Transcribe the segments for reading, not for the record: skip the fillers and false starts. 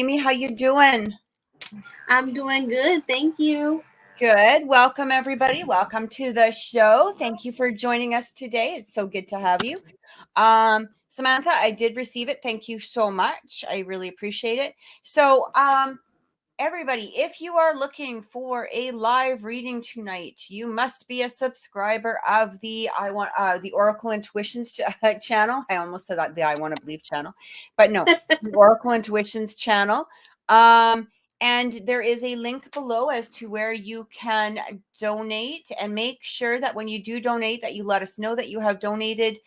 Amy. How you doing? I'm doing good. Thank you. Good. Welcome, everybody. Welcome to the show. Thank you for joining us today. It's so good to have you. Samantha, I did receive it. Thank you so much. I really appreciate it. So, everybody, if you are looking for a live reading tonight, you must be a subscriber of the the Oracle Intuitions channel. I almost said that the I Want to Believe channel, but no, the Oracle Intuitions channel. And there is a link below as to where you can donate, and make sure that when you do donate that you let us know that you have donated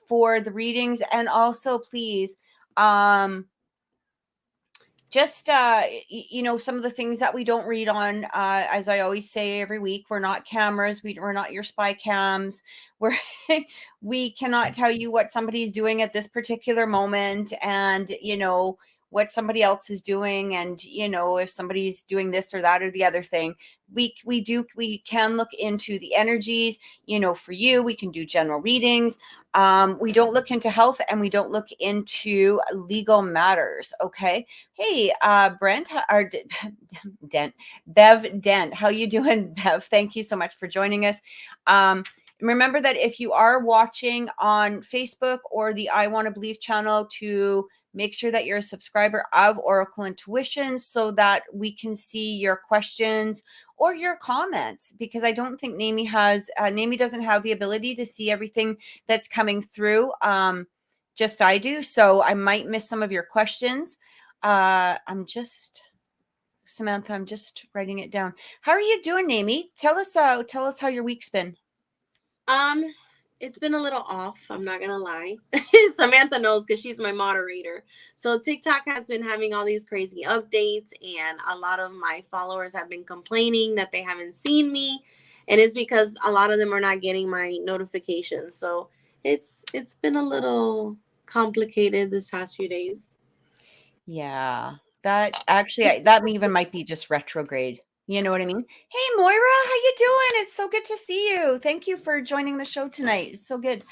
for the readings. And also, please, just some of the things that we don't read on, as I always say every week, we're not cameras, we're not your spy cams. We cannot tell you what somebody's doing at this particular moment, and what somebody else is doing, and if somebody's doing this or that or the other thing. We can look into the energies. For you, we can do general readings. We don't look into health, and we don't look into legal matters. Okay. Hey, Brent, or Dent, Bev Dent, how you doing, Bev? Thank you so much for joining us. Remember that if you are watching on Facebook or the I Want to Believe channel, to make sure that you're a subscriber of Oracle Intuitions, so that we can see your questions or your comments, because I don't think Nami doesn't have the ability to see everything that's coming through. Just I do. So I might miss some of your questions. Samantha, I'm just writing it down. How are you doing, Amy? Tell us how your week's been. Um, it's been a little off. I'm not gonna lie. Samantha knows because she's my moderator. So TikTok has been having all these crazy updates, and a lot of my followers have been complaining that they haven't seen me, and it's because a lot of them are not getting my notifications. So it's been a little complicated this past few days. Yeah, that even might be just retrograde. You know what I mean? Hey, Moira, how you doing? It's so good to see you. Thank you for joining the show tonight. It's so good.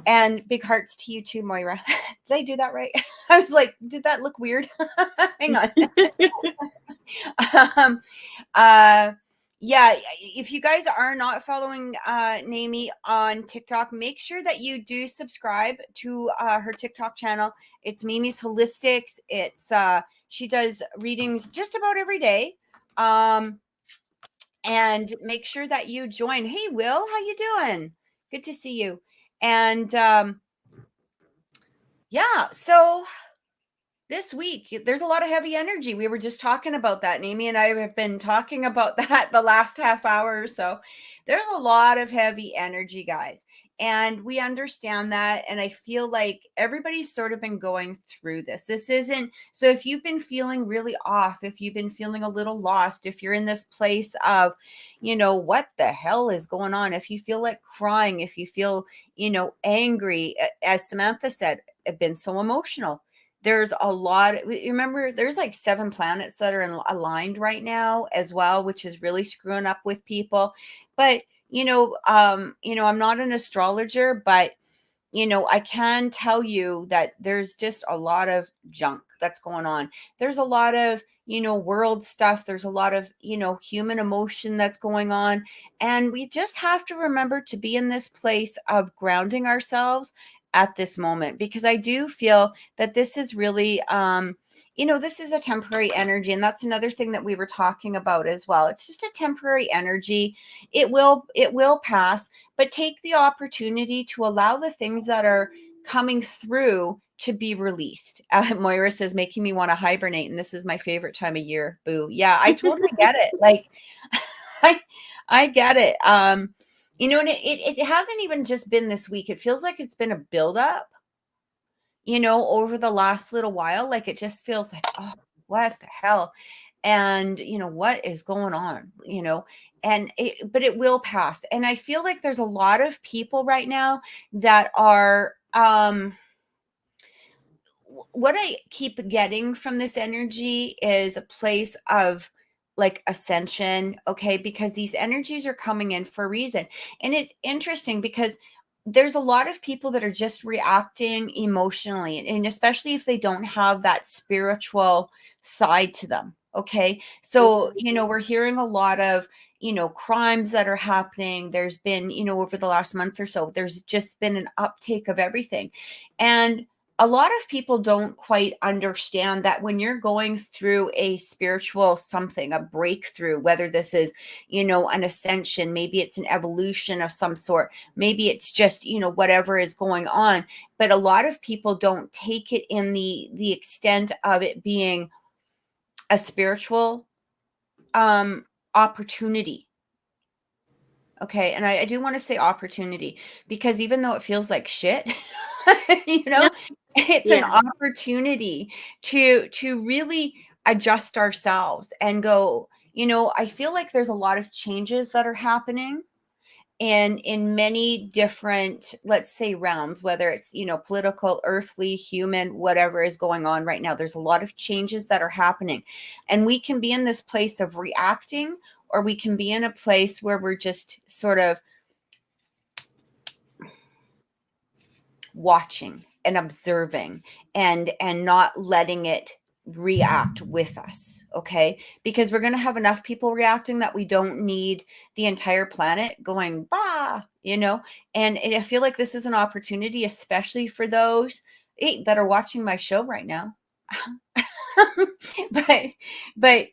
And big hearts to you too, Moira. Did I do that right? I was like, did that look weird? Hang on. Yeah, if you guys are not following Nami on TikTok, make sure that you do subscribe to her TikTok channel. It's Mimi's Holistics. It's she does readings just about every day. And make sure that you join. Hey, Will, how you doing? Good to see you. And yeah, so this week there's a lot of heavy energy. We were just talking about that. Amy and I have been talking about that the last half hour or so. There's a lot of heavy energy, guys, and we understand that. And I feel like everybody's sort of been going through this isn't so. If you've been feeling really off, if you've been feeling a little lost, if you're in this place of what the hell is going on, if you feel like crying, if you feel angry, as Samantha said, I've been so emotional. There's a lot. Remember, there's like 7 planets that are aligned right now as well, which is really screwing up with people. But I'm not an astrologer, but I can tell you that there's just a lot of junk that's going on. There's a lot of world stuff. There's a lot of human emotion that's going on, and we just have to remember to be in this place of grounding ourselves at this moment, because I do feel that this is really this is a temporary energy. And that's another thing that we were talking about as well. It's just a temporary energy. It will pass, but take the opportunity to allow the things that are coming through to be released. Moira says, making me want to hibernate, and this is my favorite time of year. Boo. Yeah, I totally get it. Like I get it. And it hasn't even just been this week. It feels like it's been a buildup, over the last little while. Like it just feels like, oh, what the hell? And what is going on, but it will pass. And I feel like there's a lot of people right now that are, what I keep getting from this energy is a place of like ascension. Okay. Because these energies are coming in for a reason. And it's interesting because there's a lot of people that are just reacting emotionally, and especially if they don't have that spiritual side to them. Okay. So, we're hearing a lot of, crimes that are happening. There's been, over the last month or so, there's just been an uptake of everything. And a lot of people don't quite understand that when you're going through a spiritual something, a breakthrough, whether this is, an ascension, maybe it's an evolution of some sort, maybe it's just, whatever is going on. But a lot of people don't take it in the extent of it being a spiritual opportunity. Okay. And I do want to say opportunity, because even though it feels like shit, Yeah. it's an Yeah. opportunity to really adjust ourselves and go, I feel like there's a lot of changes that are happening in many different, let's say, realms, whether it's, political, earthly, human, whatever is going on right now. There's a lot of changes that are happening, and we can be in this place of reacting, or we can be in a place where we're just sort of watching and observing and not letting it react with us. Okay, because we're going to have enough people reacting that we don't need the entire planet going bah, and I feel like this is an opportunity, especially for those that are watching my show right now. but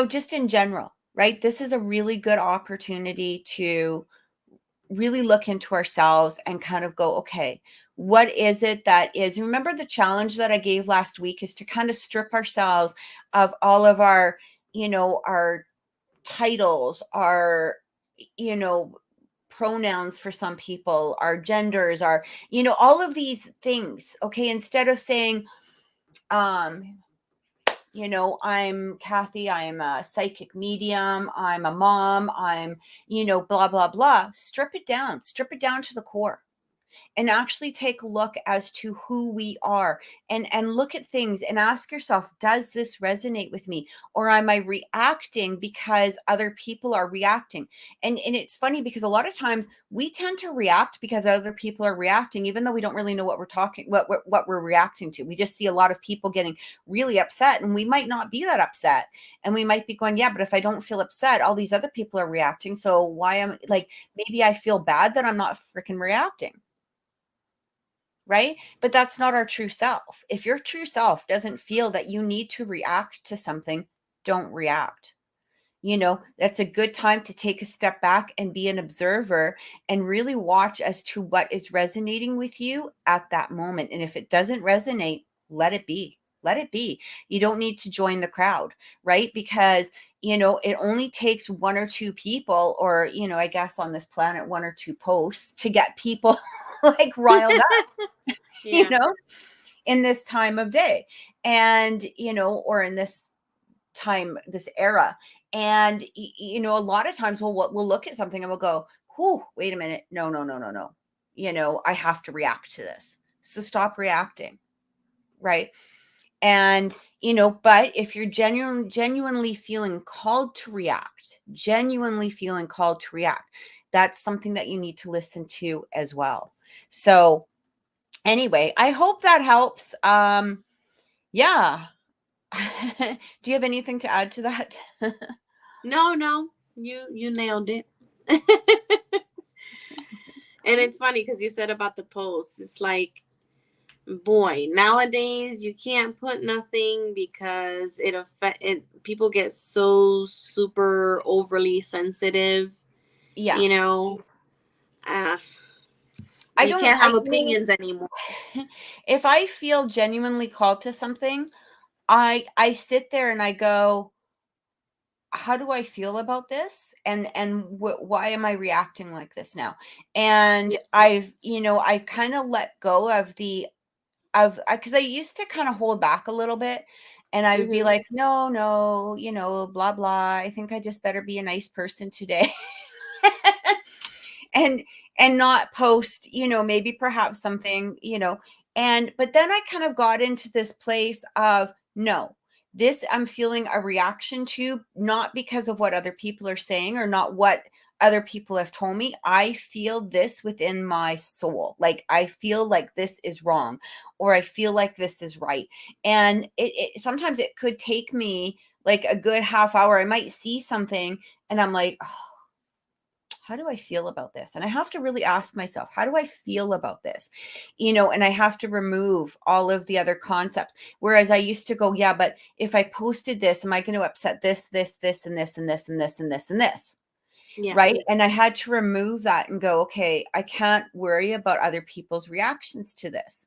just in general, right, this is a really good opportunity to really look into ourselves and kind of go, okay, what is it that is, remember the challenge that I gave last week is to kind of strip ourselves of all of our, our titles, our, pronouns for some people, our genders, our, all of these things. Okay. Instead of saying, I'm Kathy, I'm a psychic medium, I'm a mom, I'm, blah, blah, blah. Strip it down to the core, and actually take a look as to who we are, and look at things and ask yourself, does this resonate with me, or am I reacting because other people are reacting? And it's funny, because a lot of times we tend to react because other people are reacting, even though we don't really know what we're reacting to. We just see a lot of people getting really upset, and we might not be that upset, and we might be going, yeah, but if I don't feel upset, all these other people are reacting, so why am like, maybe I feel bad that I'm not freaking reacting. Right? But that's not our true self. If your true self doesn't feel that you need to react to something, don't react. That's a good time to take a step back and be an observer and really watch as to what is resonating with you at that moment. And if it doesn't resonate, let it be. Let it be. You don't need to join the crowd, right? Because, it only takes one or two people, or, I guess on this planet, one or two posts to get people like riled up. Yeah. In this time of day, and, or in this time, this era. And, a lot of times we'll look at something and we'll go, whew, wait a minute. No, no, no, no, no. I have to react to this. So stop reacting. Right. And, but if you're genuinely feeling called to react, that's something that you need to listen to as well. So, anyway, I hope that helps. Yeah. Do you have anything to add to that? No, you nailed it. And it's funny because you said about the posts. It's like, boy, nowadays you can't put nothing because people get so super overly sensitive. Yeah. You know, uh, I you don't, can't have opinions anymore. if I feel genuinely called to something, I sit there and I go, how do I feel about this? And why am I reacting like this now? And Yeah. I kind of let go of because I used to kind of hold back a little bit, and I would be Mm-hmm. like, no, no, blah, blah. I think I just better be a nice person today. and not post, maybe perhaps something, but then I kind of got into this place of, no, this I'm feeling a reaction to, not because of what other people are saying, or not what other people have told me, I feel this within my soul. Like I feel like this is wrong, or I feel like this is right. And it sometimes it could take me like a good half hour. I might see something and I'm like, oh, how do I feel about this? And I have to really ask myself, how do I feel about this? And I have to remove all of the other concepts. Whereas I used to go, yeah, but if I posted this, am I going to upset this, and this, and this, and this, and this, and this? Yeah. Right. And I had to remove that and go, okay, I can't worry about other people's reactions to this.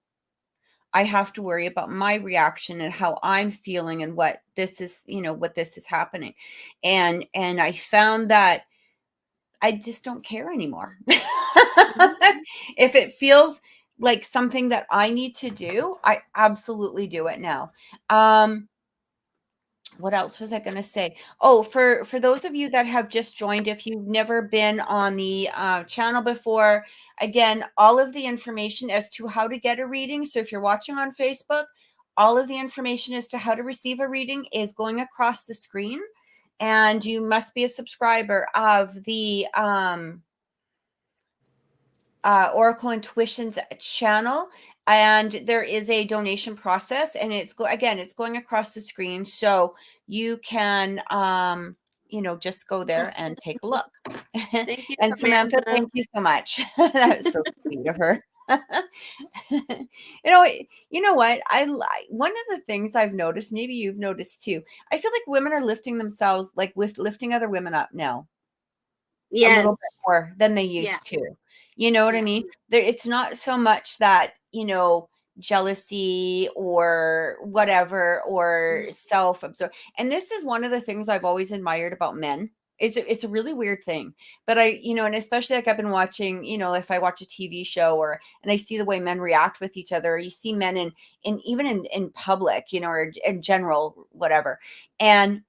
I have to worry about my reaction and how I'm feeling and what this is, what this is happening. And I found that I just don't care anymore. Mhm. If it feels like something that I need to do, I absolutely do it now. What else was I going to say? Oh, for those of you that have just joined, if you've never been on the channel before, again, all of the information as to how to get a reading. So if you're watching on Facebook, all of the information as to how to receive a reading is going across the screen, and you must be a subscriber of the Oracle Intuitions channel, and there is a donation process, and it's going across the screen, so you can just go there and take a look. Thank you, And Samantha, Samantha. thank you so much. That was so sweet of her. you know you know what, I like one of the things I've noticed, maybe you've noticed too, I feel like women are lifting themselves, like with lifting other women up now a little bit Yes. more than they Yeah. used to. You know what I Yeah. mean? There, it's not so much that, jealousy or whatever, or Mhm. self-absorbed. And this is one of the things I've always admired about men. It's a really weird thing. But and especially like I've been watching, if I watch a TV show and I see the way men react with each other, or you see men in even in public, or in general, whatever. And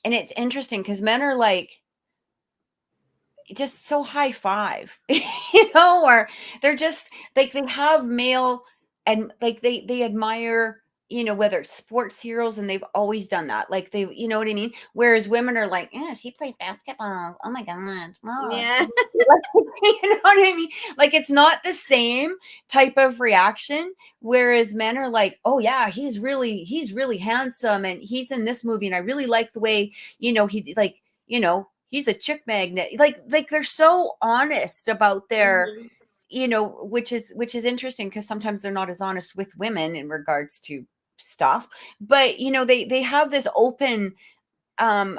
it's interesting because men are like, just so high five, or they're just like, they have male, and like they admire, whether it's sports heroes, and they've always done that. Like they, you know what I mean? Whereas women are like, yeah, she plays basketball. Oh my God. Oh. Yeah. You know what I mean? Like it's not the same type of reaction. Whereas men are like, oh yeah, he's really handsome, and he's in this movie, and I really like the way, he like, he's a chick magnet. Like they're so honest about their, Mhm. which is interesting, because sometimes they're not as honest with women in regards to stuff. But they have this open um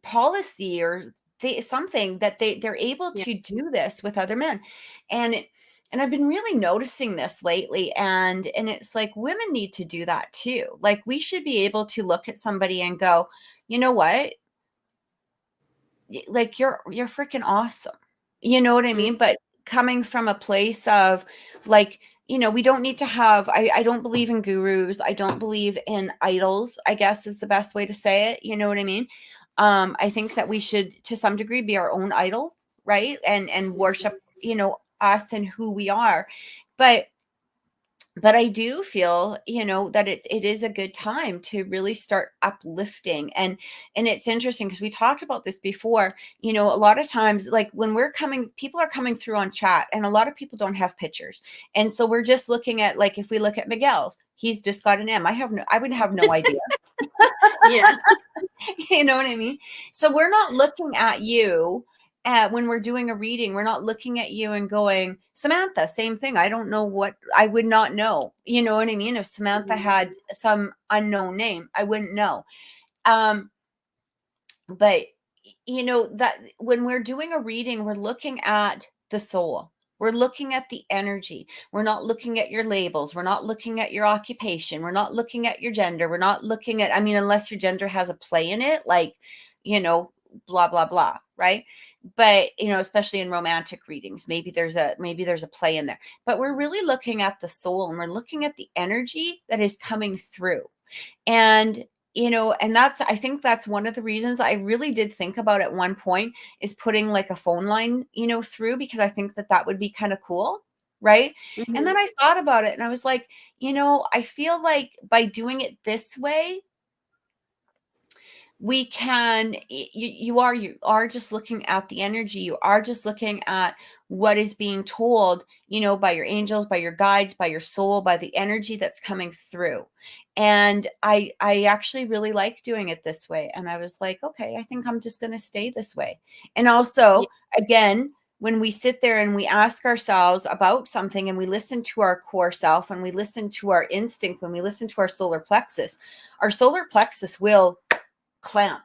policy, or something that they're able Yeah. to do this with other men. And I've been really noticing this lately, and it's like women need to do that too. Like we should be able to look at somebody and go, you know what, like you're freaking awesome. You know what I Mhm. mean? But coming from a place of like, we don't need to have, I don't believe in gurus. I don't believe in idols, I guess is the best way to say it. You know what I mean? I think that we should to some degree be our own idol, right? And worship, us and who we are. But I do feel, that it is a good time to really start uplifting. And it's interesting because we talked about this before. A lot of times, like when people are coming through on chat, and a lot of people don't have pictures. And so we're just looking at, like, if we look at Miguel's, he's just got an M. I would have no idea. Yeah. You know what I mean? So we're not looking at you when we're doing a reading. We're not looking at you and going, Samantha, same thing. I don't know what, I would not know. You know what I mean? If Samantha Mhm. had some unknown name, I wouldn't know. Um, but that when we're doing a reading, we're looking at the soul. We're looking at the energy. We're not looking at your labels. We're not looking at your occupation. We're not looking at your gender. We're not looking at, I mean, unless your gender has a play in it, like, blah, blah, blah. Right. But, especially in romantic readings, maybe there's a play in there, but we're really looking at the soul, and we're looking at the energy that is coming through. And and I think that's one of the reasons I really did think about at one point, is putting like a phone line, through, because I think that would be kind of cool. Right. And Mhm. then I thought about it, and I was like, I feel like by doing it this way, we can, you are just looking at the energy. You are just looking at what is being told, by your angels, by your guides, by your soul, by the energy that's coming through. And I actually really like doing it this way. And I was like, okay, I think I'm just going to stay this way. And Yeah. also, again, when we sit there and we ask ourselves about something and we listen to our core self, and we listen to our instinct, when we listen to our solar plexus will clamp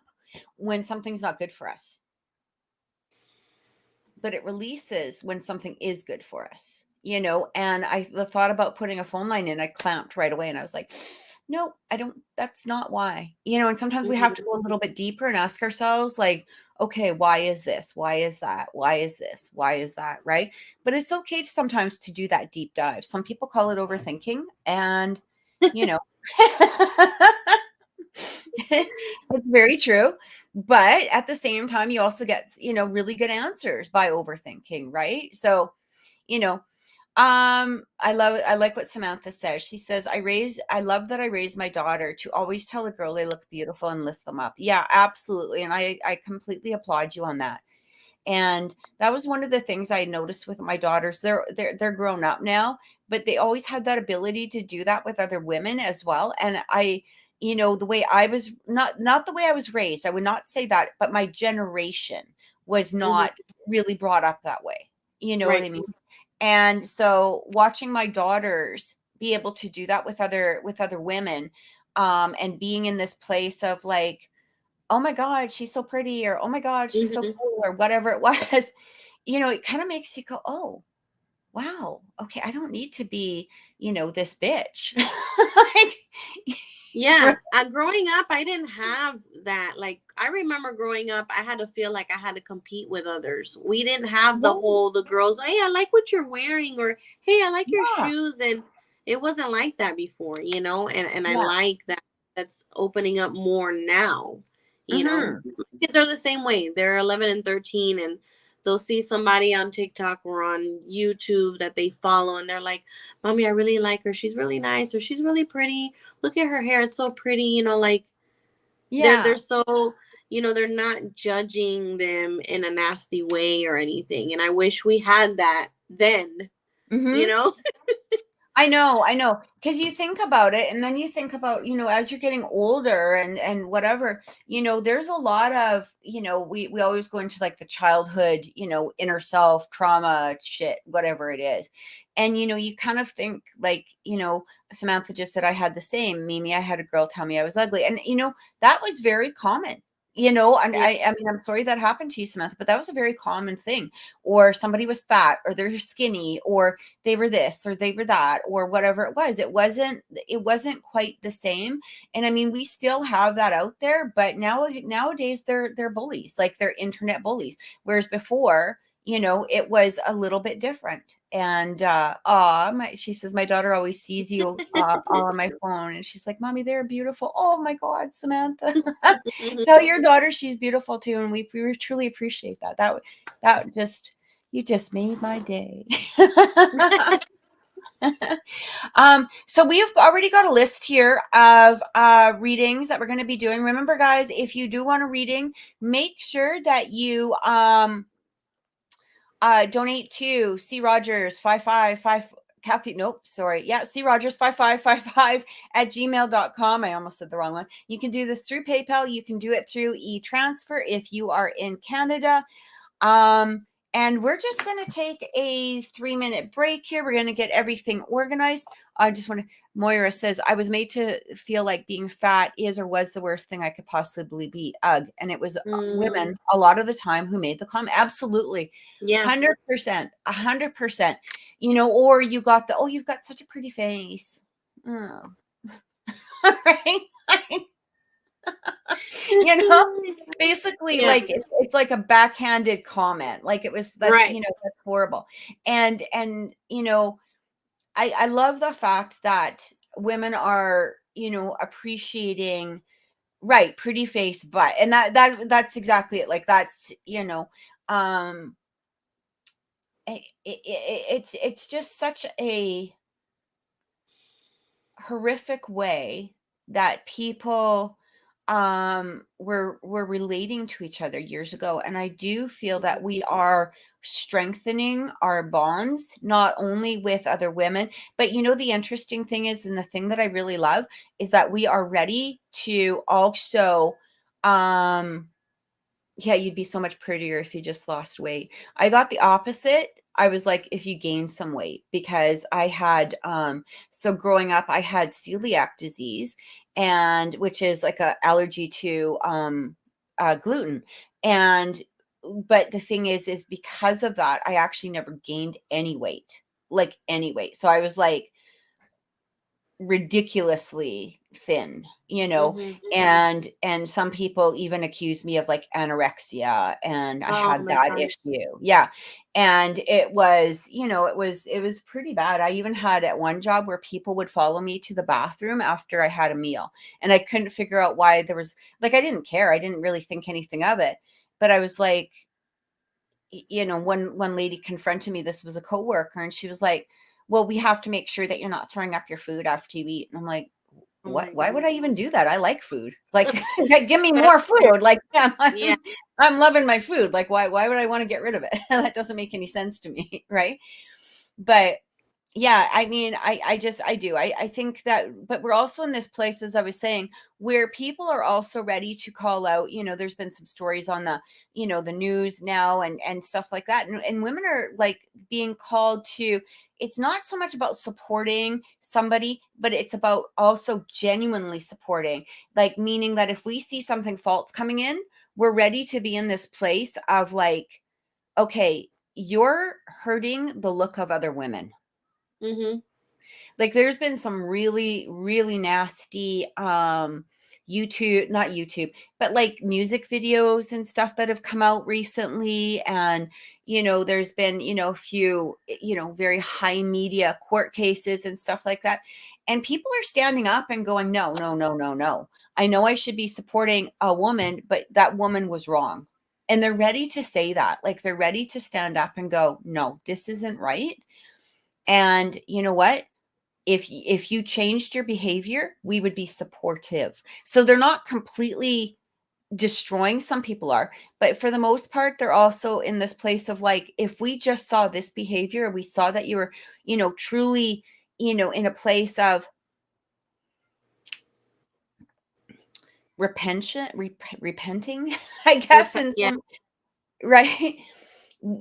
when something's not good for us, but it releases when something is good for us, and I thought about putting a phone line in. I clamped right away, and I was like, no, I don't, that's not why, and sometimes we have to Mhm. go a little bit deeper and ask ourselves, like, okay, why is this, why is that, why is this, why is that, right? But it's okay sometimes to do that deep dive. Some people call it overthinking, and you know it's very true. But at the same time, you also get, really good answers by overthinking, right? So, you know, I like what Samantha says. She says, I love that I raised my daughter to always tell a girl they look beautiful and lift them up. Yeah, absolutely. And I completely applaud you on that. And that was one of the things I noticed with my daughters. They're grown up now, but they always had that ability to do that with other women as well. And the way I was, not the way I was raised, I would not say that, but my generation was Mhm. not really brought up that way. You know what Right. I mean? And so watching my daughters be able to do that with other women, and being in this place of like, oh my God, she's so pretty, or oh my God, she's so Mhm. cool, or whatever it was, it kind of makes you go, oh, wow, okay, I don't need to be, this bitch. Like, Yeah, growing up, I didn't have that. Like, I remember growing up, I had to feel like I had to compete with others. We didn't have right, the girls, hey, I like what you're wearing, or hey, I like your yeah, shoes. And it wasn't like that before, and I yeah, like that that's opening up more now. hmm, Kids are the same way. They're 11 and 13, and they'll see somebody on TikTok or on YouTube that they follow, and they're like, Mommy, I really like her. She's really nice, or she's really pretty. Look at her hair, it's so pretty, like they're yeah, so, they're not judging them in a nasty way or anything. And I wish we had that then, you hmm. know. I know, because you think about it, and then you think about, as you're getting older and whatever, there's a lot of, we always go into like the childhood, inner self trauma shit, whatever it is. And, you kind of think like, Samantha just said, I had the same. Mimi, I had a girl tell me I was ugly. And, that was very common. And Yeah. I mean, I'm sorry that happened to you, Samantha, but that was a very common thing. Or somebody was fat, or they're skinny, or they were this, or they were that, or whatever it was. It wasn't quite the same. And I mean, we still have that out there, but nowadays they're bullies, like they're internet bullies. Whereas before, it was a little bit different. And she says, my daughter always sees you on my phone, and she's like, Mommy, they're beautiful. Oh my God, Samantha. Tell your daughter she's beautiful too. And we truly appreciate that. That just, you just made my day. So we've already got a list here of readings that we're going to be doing. Remember, guys, if you do want a reading, make sure that you donate to C Rogers 555. Kathy, nope, sorry. Yeah, C Rogers 5555 at gmail.com. I almost said the wrong one. You can do this through PayPal. You can do it through e-transfer if you are in Canada. And we're just going to take a 3-minute break here. We're going to get everything organized. I just want to, Moira says, I was made to feel like being fat is or was the worst thing I could possibly be. Ugh. And it was Mm, women a lot of the time who made the comment. Absolutely. yeah. 100%. 100%. Or you got the, oh, you've got such a pretty face. Oh. Right? you know Basically, Yeah. like it's like a backhanded comment, like it was that, Right. that's horrible. And I love the fact that women are, appreciating, right, pretty face, but, and that's exactly it, like that's, um it's just such a horrific way that people were relating to each other years ago, and I do feel that we are strengthening our bonds, not only with other women, but the interesting thing is, and the thing that I really love, is that we are ready to also yeah, you'd be so much prettier if you just lost weight. I got the opposite. I was like, if you gain some weight, because I had so growing up I had celiac disease, and which is like a allergy to gluten. And but the thing is because of that, I actually never gained any weight, like any weight. So I was like ridiculously thin, and some people even accused me of like anorexia, and I Oh had my that gosh. issue. Yeah. And it was, it was pretty bad. I even had at one job where people would follow me to the bathroom after I had a meal, and I couldn't figure out why. There was like, I didn't care. I didn't really think anything of it, but I was like, one lady confronted me. This was a coworker, and she was like, well, we have to make sure that you're not throwing up your food after you eat. And I'm like, Oh what? my Why would goodness. I even do that? I like food. Like, give me more food. Like, yeah, Yeah. I'm loving my food. Like, why would I want to get rid of it? That doesn't make any sense to me, right? But yeah, I mean, I do. I think that, but we're also in this place, as I was saying, where people are also ready to call out. There's been some stories on the news now, and stuff like that. And women are like being called to, it's not so much about supporting somebody, but it's about also genuinely supporting, like, meaning that if we see something false coming in, we're ready to be in this place of like, okay, you're hurting the look of other women. Mm-hmm. Like, there's been some really, really nasty YouTube, not YouTube, but like music videos and stuff that have come out recently. And there's been a few very high media court cases and stuff like that, and people are standing up and going, no, no, no, no, no, I know I should be supporting a woman, but that woman was wrong. And they're ready to say that, like, they're ready to stand up and go, no, this isn't right. And you know what, if you changed your behavior, we would be supportive. So they're not completely destroying. Some people are, but for the most part, they're also in this place of like, if we just saw this behavior, we saw that you were, truly, in a place of repenting, I guess, in Yeah. some, right?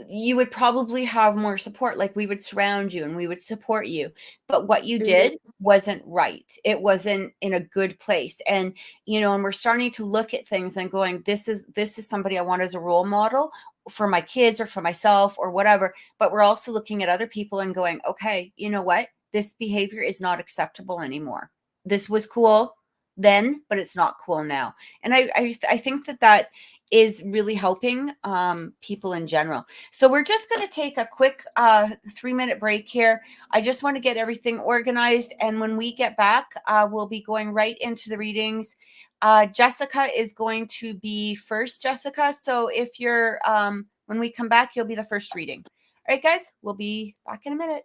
You would probably have more support. Like, we would surround you and we would support you. But what you Mm-hmm. did wasn't right. It wasn't in a good place. And, and we're starting to look at things and going, this is somebody I want as a role model for my kids or for myself or whatever. But we're also looking at other people and going, okay, you know what? This behavior is not acceptable anymore. This was cool then, but it's not cool now. And I think that is really helping people in general. So we're just going to take a quick 3-minute break here. I just want to get everything organized. And when we get back, we'll be going right into the readings. Jessica is going to be first, Jessica. So if you're, when we come back, you'll be the first reading. All right, guys, we'll be back in a minute.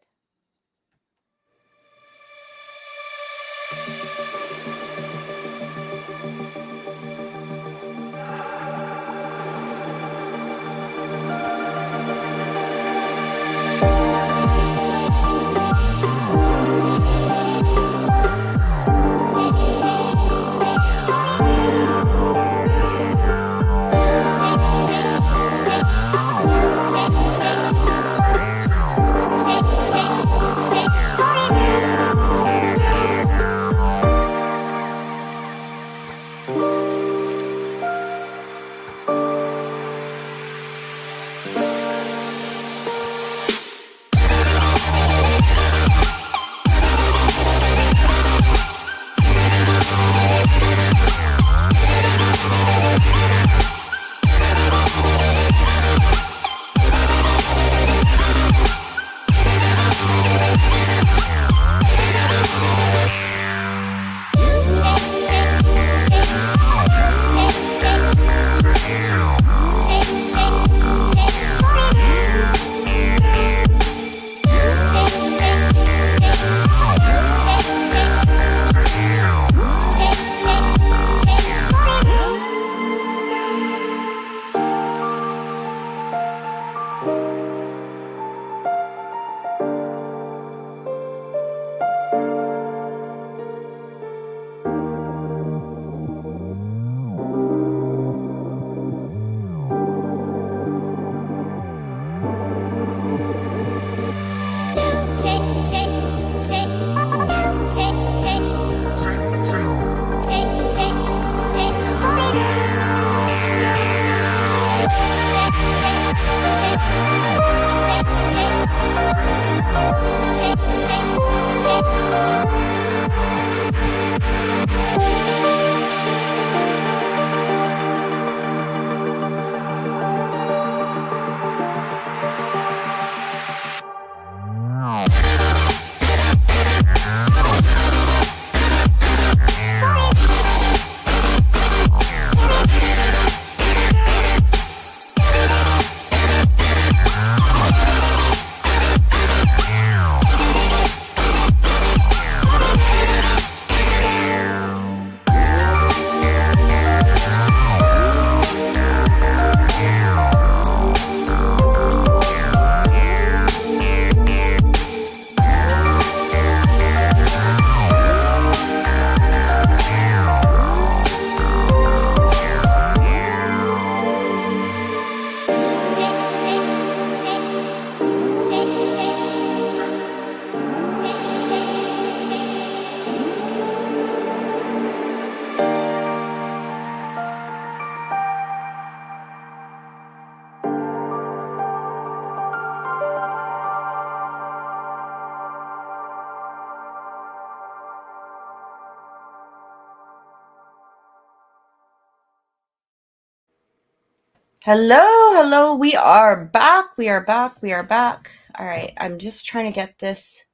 Hello, hello. We are back. We are back. We are back. All right. I'm just trying to get this.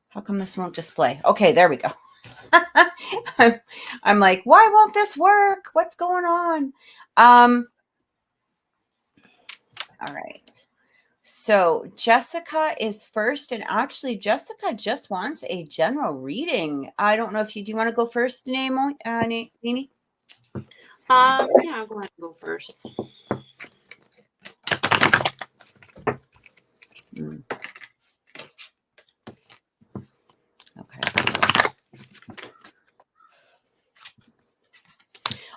How come this won't display? Okay, there we go. I'm like, why won't this work? What's going on? All right. So Jessica is first, and actually Jessica just wants a general reading. I don't know if you do want to go first, Nemo, Nini? Yeah, I'll go ahead and go first. Okay.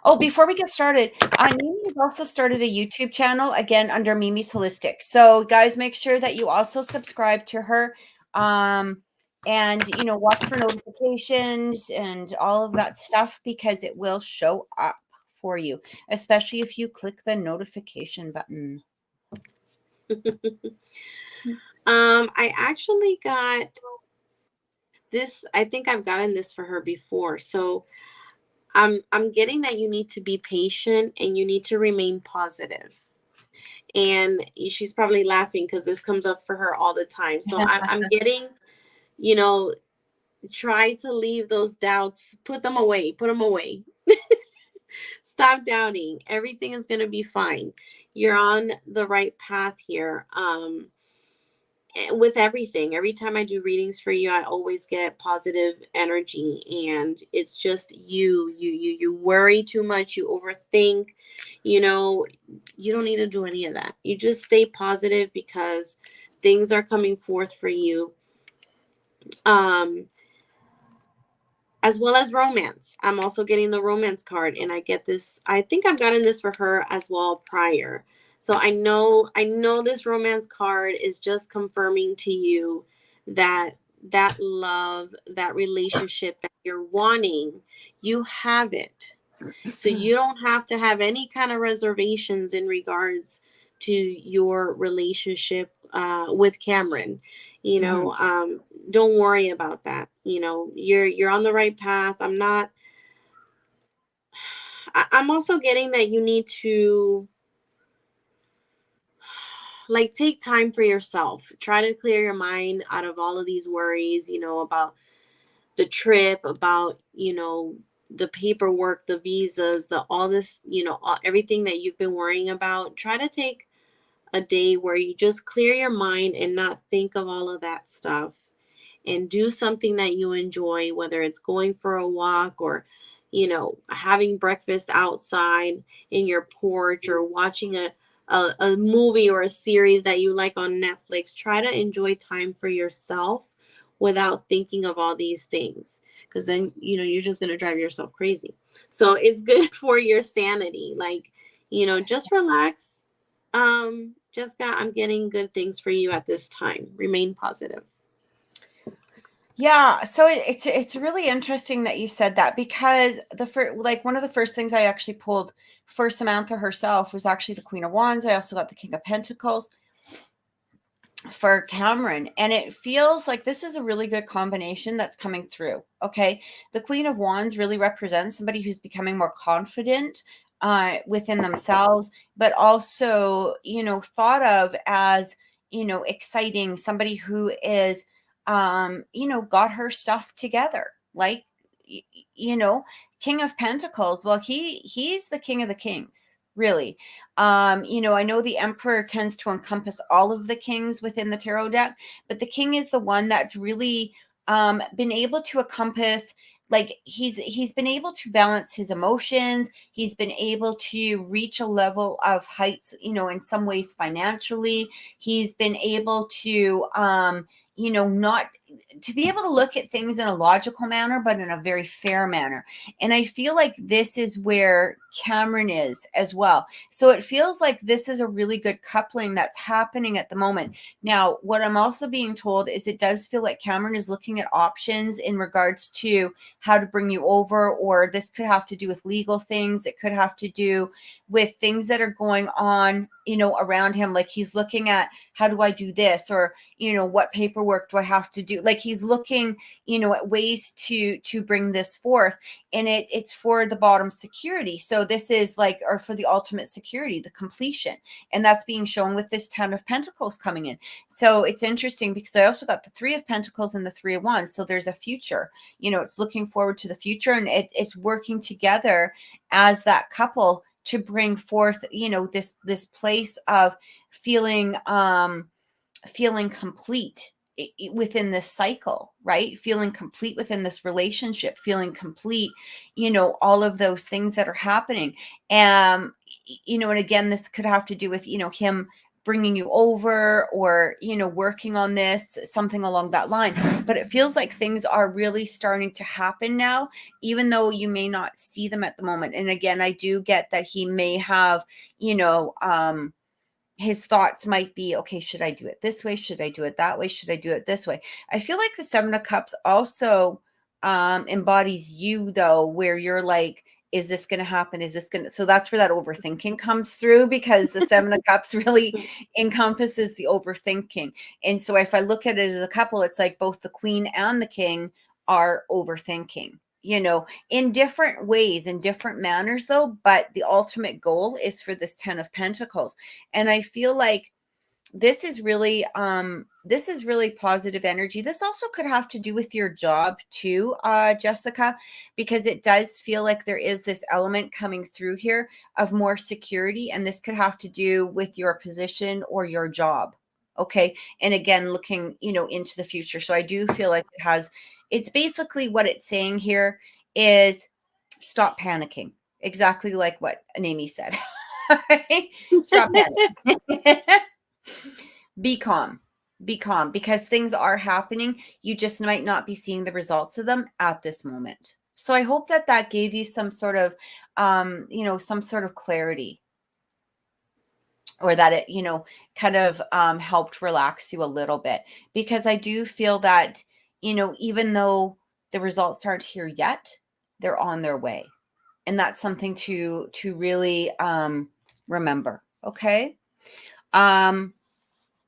Oh, before we get started, Mimi has also started a YouTube channel, again, under Mimi's Holistic. So, guys, make sure that you also subscribe to her, and, watch for notifications and all of that stuff, because it will show up for you, especially if you click the notification button. I actually got this. I think I've gotten this for her before. So I'm getting that you need to be patient and you need to remain positive. And she's probably laughing because this comes up for her all the time. So I'm getting, try to leave those doubts, put them away. Stop doubting. Everything is going to be fine. You're on the right path here. With everything, every time I do readings for you, I always get positive energy, and it's just you worry too much, you overthink, you don't need to do any of that. You just stay positive because things are coming forth for you. As well as romance. I'm also getting the romance card, and I get this. I think I've gotten this for her as well prior. So I know this romance card is just confirming to you that that love, that relationship that you're wanting, you have it. So you don't have to have any kind of reservations in regards to your relationship with Cameron. Don't worry about that. You're on the right path. I'm also getting that you need to take time for yourself. Try to clear your mind out of all of these worries, about the trip, about, the paperwork, the visas, all this, everything that you've been worrying about. Try to take a day where you just clear your mind and not think of all of that stuff, and do something that you enjoy, whether it's going for a walk or, having breakfast outside in your porch, or watching a movie or a series that you like on Netflix. Try to enjoy time for yourself without thinking of all these things, because then, you're just going to drive yourself crazy. So it's good for your sanity. Just relax. Jessica, I'm getting good things for you at this time. Remain positive. Yeah, so it's really interesting that you said that, because one of the first things I actually pulled for Samantha herself was actually the Queen of Wands. I also got the King of Pentacles for Cameron, and it feels like this is a really good combination that's coming through. Okay, the Queen of Wands really represents somebody who's becoming more confident within themselves, but also thought of as exciting, somebody who is got her stuff together, like King of Pentacles. Well, he's the king of the kings, really. I know the Emperor tends to encompass all of the kings within the tarot deck, but the king is the one that's really been able to encompass, like he's been able to balance his emotions. He's been able to reach a level of heights, in some ways financially. He's been able to not to be able to look at things in a logical manner, but in a very fair manner. And I feel like this is where Cameron is as well. So it feels like this is a really good coupling that's happening at the moment. Now, what I'm also being told is it does feel like Cameron is looking at options in regards to how to bring you over, or this could have to do with legal things. It could have to do with things that are going on, around him. Like he's looking at, how do I do this? Or, what paperwork do I have to do? Like he's looking, at ways to bring this forth, and it's for the bottom security. So this is like, or for the ultimate security, the completion. And that's being shown with this 10 of Pentacles coming in. So it's interesting because I also got the 3 of Pentacles and the 3 of Wands. So there's a future, it's looking forward to the future, and it's working together as that couple to bring forth, this place of feeling complete within this cycle, right? Feeling complete within this relationship, feeling complete, all of those things that are happening. And again, this could have to do with, him bringing you over, or, working on this, something along that line. But it feels like things are really starting to happen now, even though you may not see them at the moment. And again, I do get that he may have, his thoughts might be, okay, should I do it this way? Should I do it that way? Should I do it this way? I feel like the 7 of Cups also embodies you, though, where you're like, is this going to happen? Is this going to? So that's where that overthinking comes through, because the 7 of Cups really encompasses the overthinking. And so if I look at it as a couple, it's like both the Queen and the King are overthinking, in different ways, in different manners, though. But the ultimate goal is for this 10 of Pentacles. And I feel like this is really positive energy. This also could have to do with your job too, Jessica, because it does feel like there is this element coming through here of more security. And this could have to do with your position or your job. Okay. And again, looking, into the future. So I do feel like it's basically what it's saying here is stop panicking. Exactly like what Amy said. Stop panicking. Be calm, because things are happening. You just might not be seeing the results of them at this moment. So I hope that gave you some sort of, some sort of clarity, or that it, kind of helped relax you a little bit, because I do feel that, even though the results aren't here yet, they're on their way. And that's something to really remember. Okay.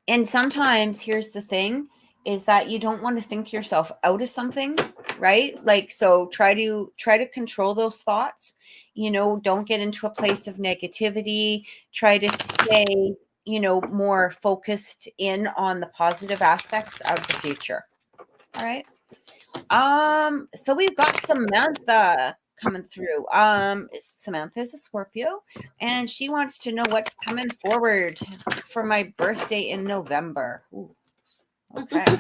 And sometimes, here's the thing, is that you don't want to think yourself out of something, right? Like, so try to control those thoughts, don't get into a place of negativity. Try to stay, more focused in on the positive aspects of the future. All right. So we've got Samantha coming through. Samantha is a Scorpio, and she wants to know what's coming forward for my birthday in November. Ooh, okay.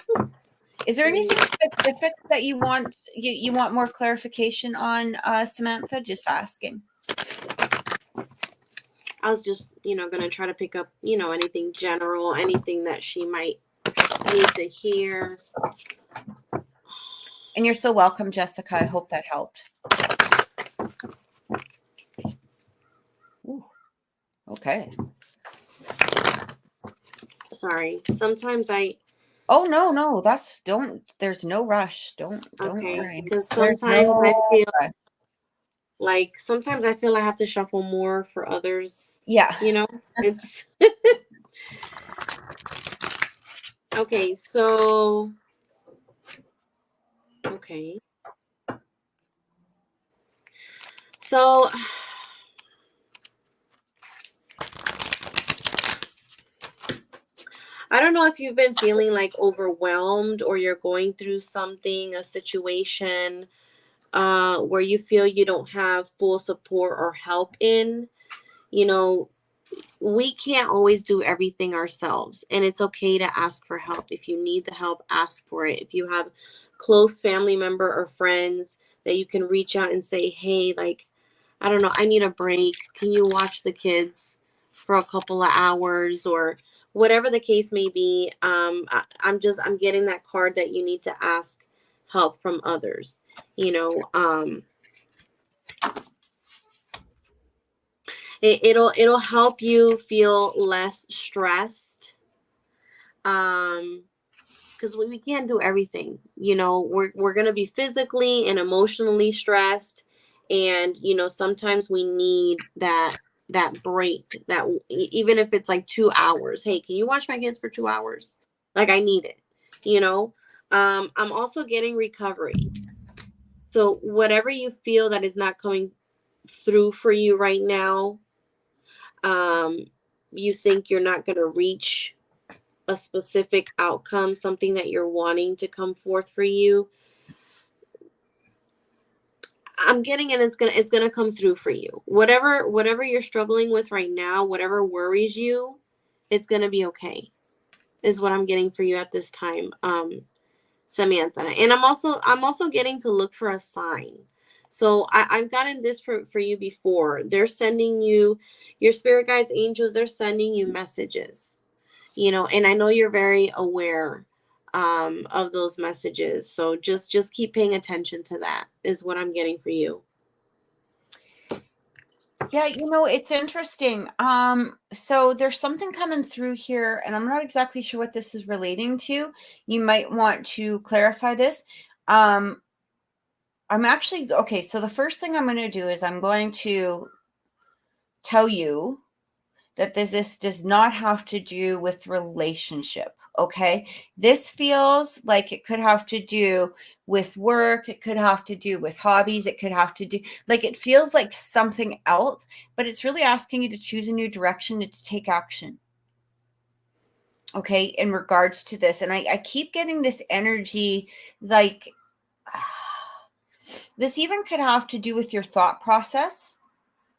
Is there anything specific that you want more clarification on, Samantha? Just asking. I was just, gonna try to pick up, anything general, anything that she might need to hear. And you're so welcome, Jessica. I hope that helped. Ooh, okay. Sorry. Sometimes Oh, no. There's no rush. Don't okay, worry. because sometimes I feel like I feel I have to shuffle more for others. Yeah. It's okay. So, okay. So, I don't know if you've been feeling like overwhelmed, or you're going through a situation where you feel you don't have full support or help in. We can't always do everything ourselves, and it's okay to ask for help. If you need the help, ask for it. If you have close family member or friends that you can reach out and say, hey, like, I don't know, I need a break. Can you watch the kids for a couple of hours, or whatever the case may be? I'm getting that card that you need to ask help from others. It'll help you feel less stressed. Because we can't do everything. We're gonna be physically and emotionally stressed, and sometimes we need that break, that even if it's like 2 hours. Hey, can you watch my kids for 2 hours? Like, I need it. I'm also getting recovery. So whatever you feel that is not coming through for you right now. You think you're not going to reach a specific outcome, something that you're wanting to come forth for you. I'm getting it. It's gonna come through for you. Whatever you're struggling with right now, whatever worries you, it's gonna be okay. Is what I'm getting for you at this time, Samantha. And I'm also getting to look for a sign. So I've gotten this for you before. They're sending you, your spirit guides, angels. They're sending you messages. And I know you're very aware of those messages. So just keep paying attention to that. Is what I'm getting for you. Yeah, it's interesting. So there's something coming through here, and I'm not exactly sure what this is relating to. You might want to clarify this. I'm actually okay. So the first thing I'm going to do is I'm going to tell you that this does not have to do with relationship. Okay. This feels like it could have to do with work. It could have to do with hobbies. It could have to do, like, it feels like something else, but it's really asking you to choose a new direction and to take action. Okay. In regards to this. And I keep getting this energy, like, this even could have to do with your thought process.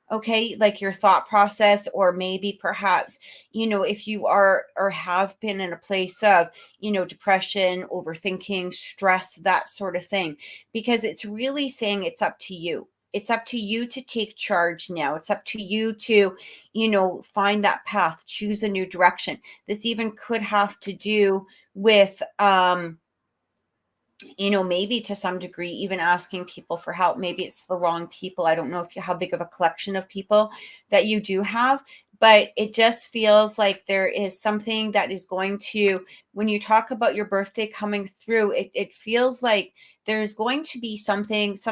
Okay, like your thought process, or maybe perhaps, if you are or have been in a place of, depression, overthinking, stress, that sort of thing, because it's really saying it's up to you. It's up to you to take charge now. It's up to you to, find that path, choose a new direction. This even could have to do with, maybe to some degree, even asking people for help. Maybe it's the wrong people. I don't know how big of a collection of people that you do have, but it just feels like there is something that is going to, when you talk about your birthday coming through, it feels like there's going to be some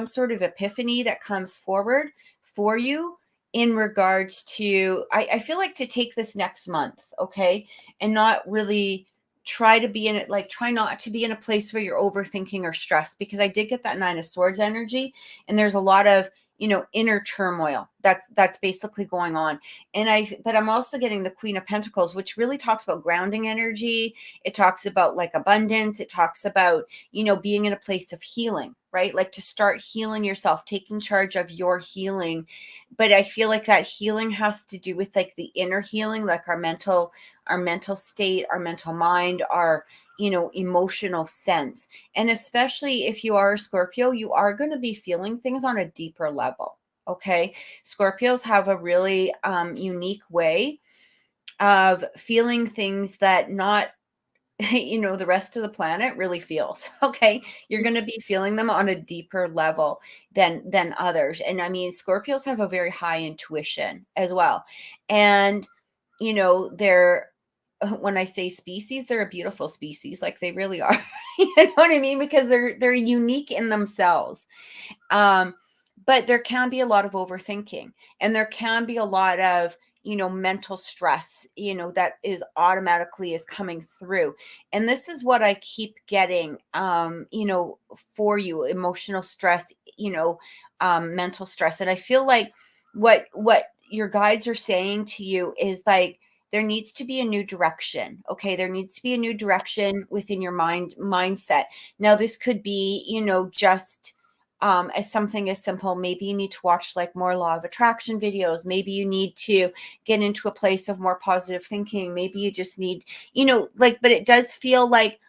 sort of epiphany that comes forward for you in regards to, I feel like, to take this next month, okay, and not really try not to be in a place where you're overthinking or stressed, because I did get that Nine of Swords energy, and there's a lot of, inner turmoil that's basically going on. But I'm also getting the Queen of Pentacles, which really talks about grounding energy. It talks about like abundance. It talks about, being in a place of healing, right? Like to start healing yourself, taking charge of your healing. But I feel like that healing has to do with like the inner healing, like our mental state, our mental mind, our, emotional sense. And especially if you are a Scorpio, you are going to be feeling things on a deeper level. Okay. Scorpios have a really unique way of feeling things that not, the rest of the planet really feels. Okay. You're going to be feeling them on a deeper level than others. And I mean, Scorpios have a very high intuition as well. And, they're, when I say species, they're a beautiful species. Like they really are. You know what I mean? Because they're unique in themselves. But there can be a lot of overthinking, and there can be a lot of, mental stress, that is coming through. And this is what I keep getting, for you: emotional stress, mental stress. And I feel like what your guides are saying to you is like, there needs to be a new direction. Okay. There needs to be a new direction within your mindset. Now, this could be, just as something as simple. Maybe you need to watch like more law of attraction videos. Maybe you need to get into a place of more positive thinking. Maybe you just need, but it does feel like,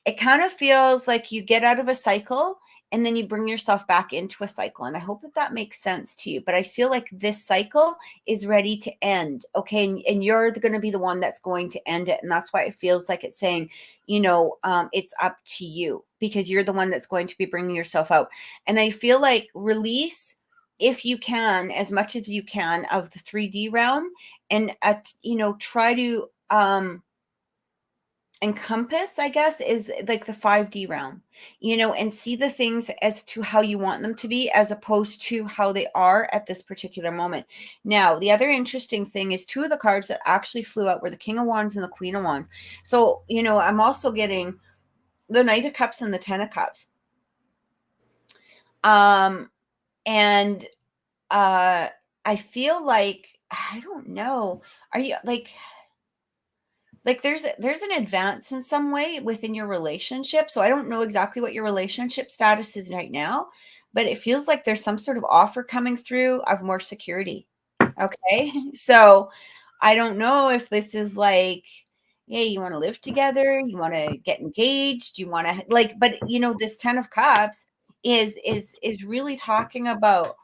it kind of feels like you get out of a cycle and then you bring yourself back into a cycle. And I hope that makes sense to you. But I feel like this cycle is ready to end. Okay. And you're going to be the one that's going to end it. And that's why it feels like it's saying, it's up to you, because you're the one that's going to be bringing yourself out. And I feel like release, if you can, as much as you can, of the 3D realm, and, try to, encompass, I guess, is like the 5D realm, and see the things as to how you want them to be, as opposed to how they are at this particular moment. Now, the other interesting thing is, two of the cards that actually flew out were the King of Wands and the Queen of Wands. So, I'm also getting the Knight of Cups and the Ten of Cups. And I feel like, I don't know. Are you like there's an advance in some way within your relationship. So I don't know exactly what your relationship status is right now, but it feels like there's some sort of offer coming through of more security. Okay. So I don't know if this is like, hey, you want to live together, you want to get engaged, you want to like, but you know, this 10 of cups is really talking about,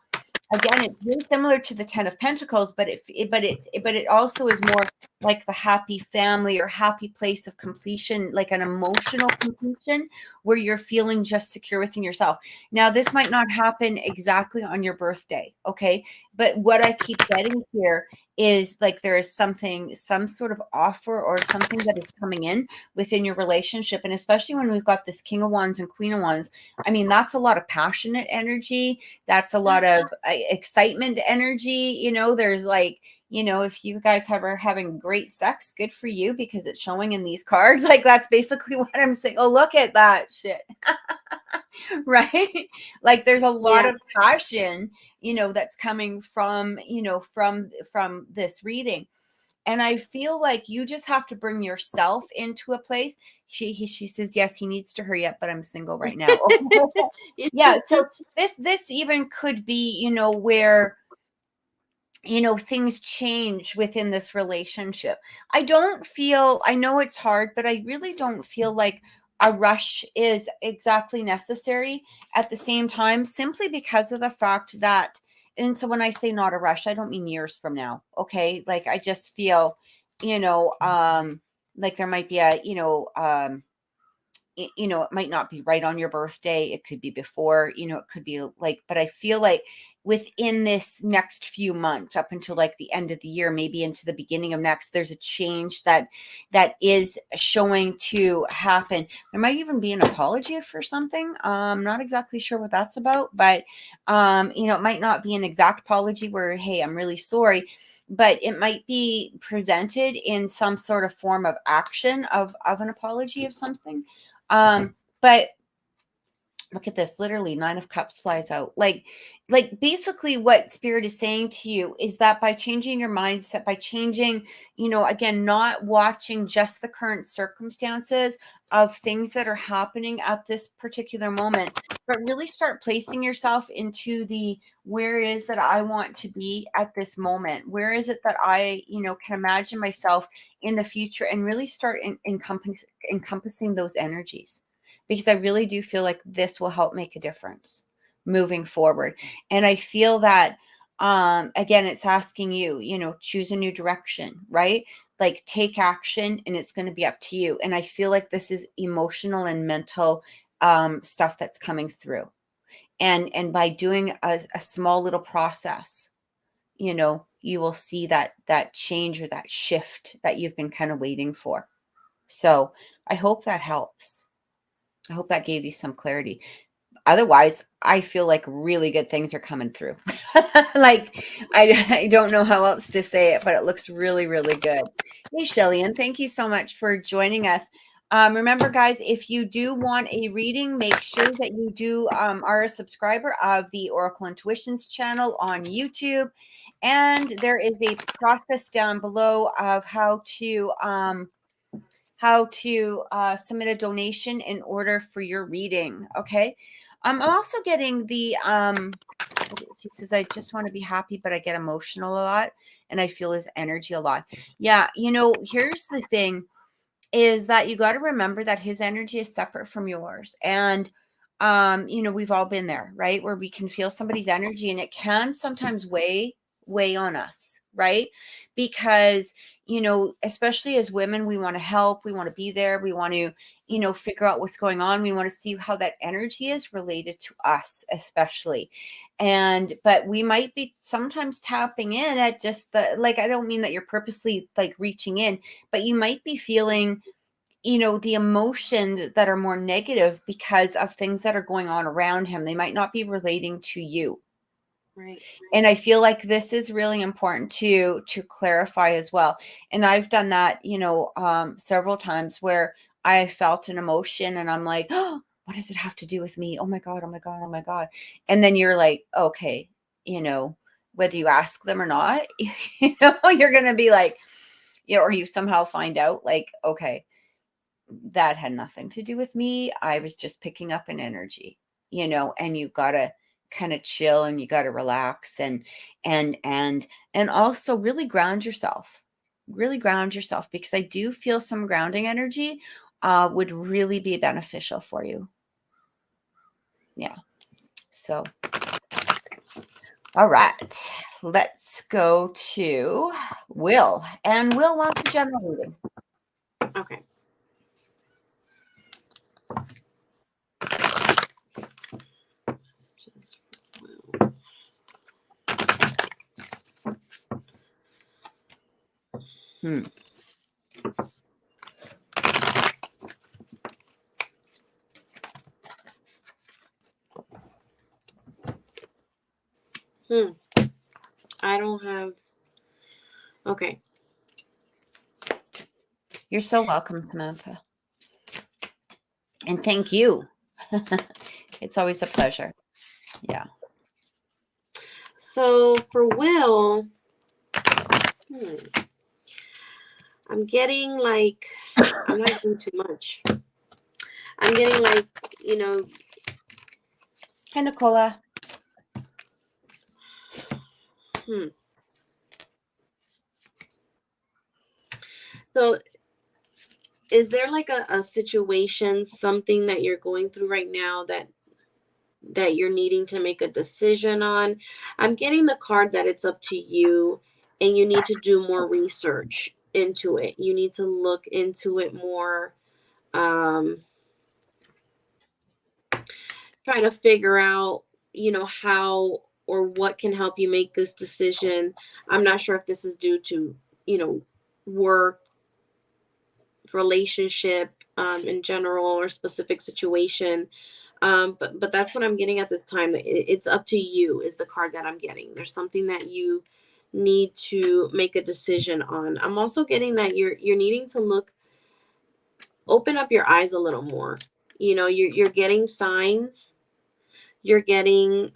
again, it's very similar to the 10 of pentacles, but it also is more like the happy family or happy place of completion, like an emotional completion where you're feeling just secure within yourself. Now, this might not happen exactly on your birthday, okay? But what I keep getting here is like there is something, some sort of offer or something that is coming in within your relationship. And especially when we've got this King of Wands and Queen of Wands, I mean, that's a lot of passionate energy. That's a lot of excitement energy. You know, there's like, you know, if you guys are having great sex, good for you, because it's showing in these cards. Like, that's basically what I'm saying. Oh, look at that shit. Right? Like, there's a lot Yeah. of passion, you know, that's coming from, you know, from this reading. And I feel like you just have to bring yourself into a place. She says, yes, he needs to hurry up, but I'm single right now. Yeah. So this even could be, you know, where, you know, things change within this relationship. I don't feel, I know it's hard, but I really don't feel like a rush is exactly necessary at the same time, simply because of the fact that, and so when I say not a rush, I don't mean years from now. Okay. Like, I just feel, you know, like there might be a, you know, it might not be right on your birthday. It could be before, you know, it could be like, but I feel like within this next few months, up until like the end of the year, maybe into the beginning of next, there's a change that is showing to happen. There might even be an apology for something. I'm not exactly sure what that's about, but you know, it might not be an exact apology where, hey, I'm really sorry, but it might be presented in some sort of form of action of an apology of something. But look at this, literally 9 of cups flies out. Like basically what spirit is saying to you is that by changing your mindset, by changing, you know, again, not watching just the current circumstances of things that are happening at this particular moment, but really start placing yourself into the, where it is that I want to be at this moment? Where is it that I, you know, can imagine myself in the future, and really start encompassing those energies, because I really do feel like this will help make a difference moving forward. And I feel that, again, it's asking you, you know, choose a new direction, right? Like, take action, and it's going to be up to you. And I feel like this is emotional and mental stuff that's coming through. And by doing a small little process, you know, you will see that change or that shift that you've been kind of waiting for. So I hope that helps. I hope that gave you some clarity. Otherwise, I feel like really good things are coming through. Like, I don't know how else to say it, but it looks really, really good. Hey, Shelly, and thank you so much for joining us. Remember, guys, if you do want a reading, make sure that you are a subscriber of the Oracle Intuitions channel on YouTube. And there is a process down below of how to submit a donation in order for your reading. Okay. I'm also getting the she says, I just want to be happy, but I get emotional a lot and I feel his energy a lot. Yeah, you know, here's the thing, is that you got to remember that his energy is separate from yours. And you know, we've all been there, right? Where we can feel somebody's energy and it can sometimes weigh on us, right? Because, you know, especially as women, we want to help, we want to be there, we want to, you know, figure out what's going on, we want to see how that energy is related to us, especially. And but we might be sometimes tapping in at just the, like, I don't mean that you're purposely like reaching in, but you might be feeling, you know, the emotions that are more negative because of things that are going on around him. They might not be relating to you. Right. And I feel like this is really important to clarify as well. And I've done that, you know, several times where I felt an emotion and I'm like, oh, what does it have to do with me? Oh my God, oh my God, oh my God. And then you're like, okay, you know, whether you ask them or not. You know, you're going to be like, you know, or you somehow find out like, okay, that had nothing to do with me. I was just picking up an energy, you know, and you got to kind of chill and you got to relax and also really ground yourself. Really ground yourself, because I do feel some grounding energy would really be beneficial for you. Yeah. So, all right, let's go to Will. And Will wants a general reading. Okay. I don't have. Okay. You're so welcome, Samantha. And thank you. It's always a pleasure. Yeah. So for Will, I'm getting like, I'm not getting too much. I'm getting like, you know. Hi, Nicola. So is there like a situation, something that you're going through right now that you're needing to make a decision on? I'm getting the card that it's up to you and you need to do more research into it. You need to look into it more. Try to figure out, you know, how or what can help you make this decision. I'm not sure if this is due to, you know, work, relationship, in general, or specific situation. But that's what I'm getting at this time. It's up to you is the card that I'm getting. There's something that you need to make a decision on. I'm also getting that you're needing to open up your eyes a little more. You know, you're getting signs. You're getting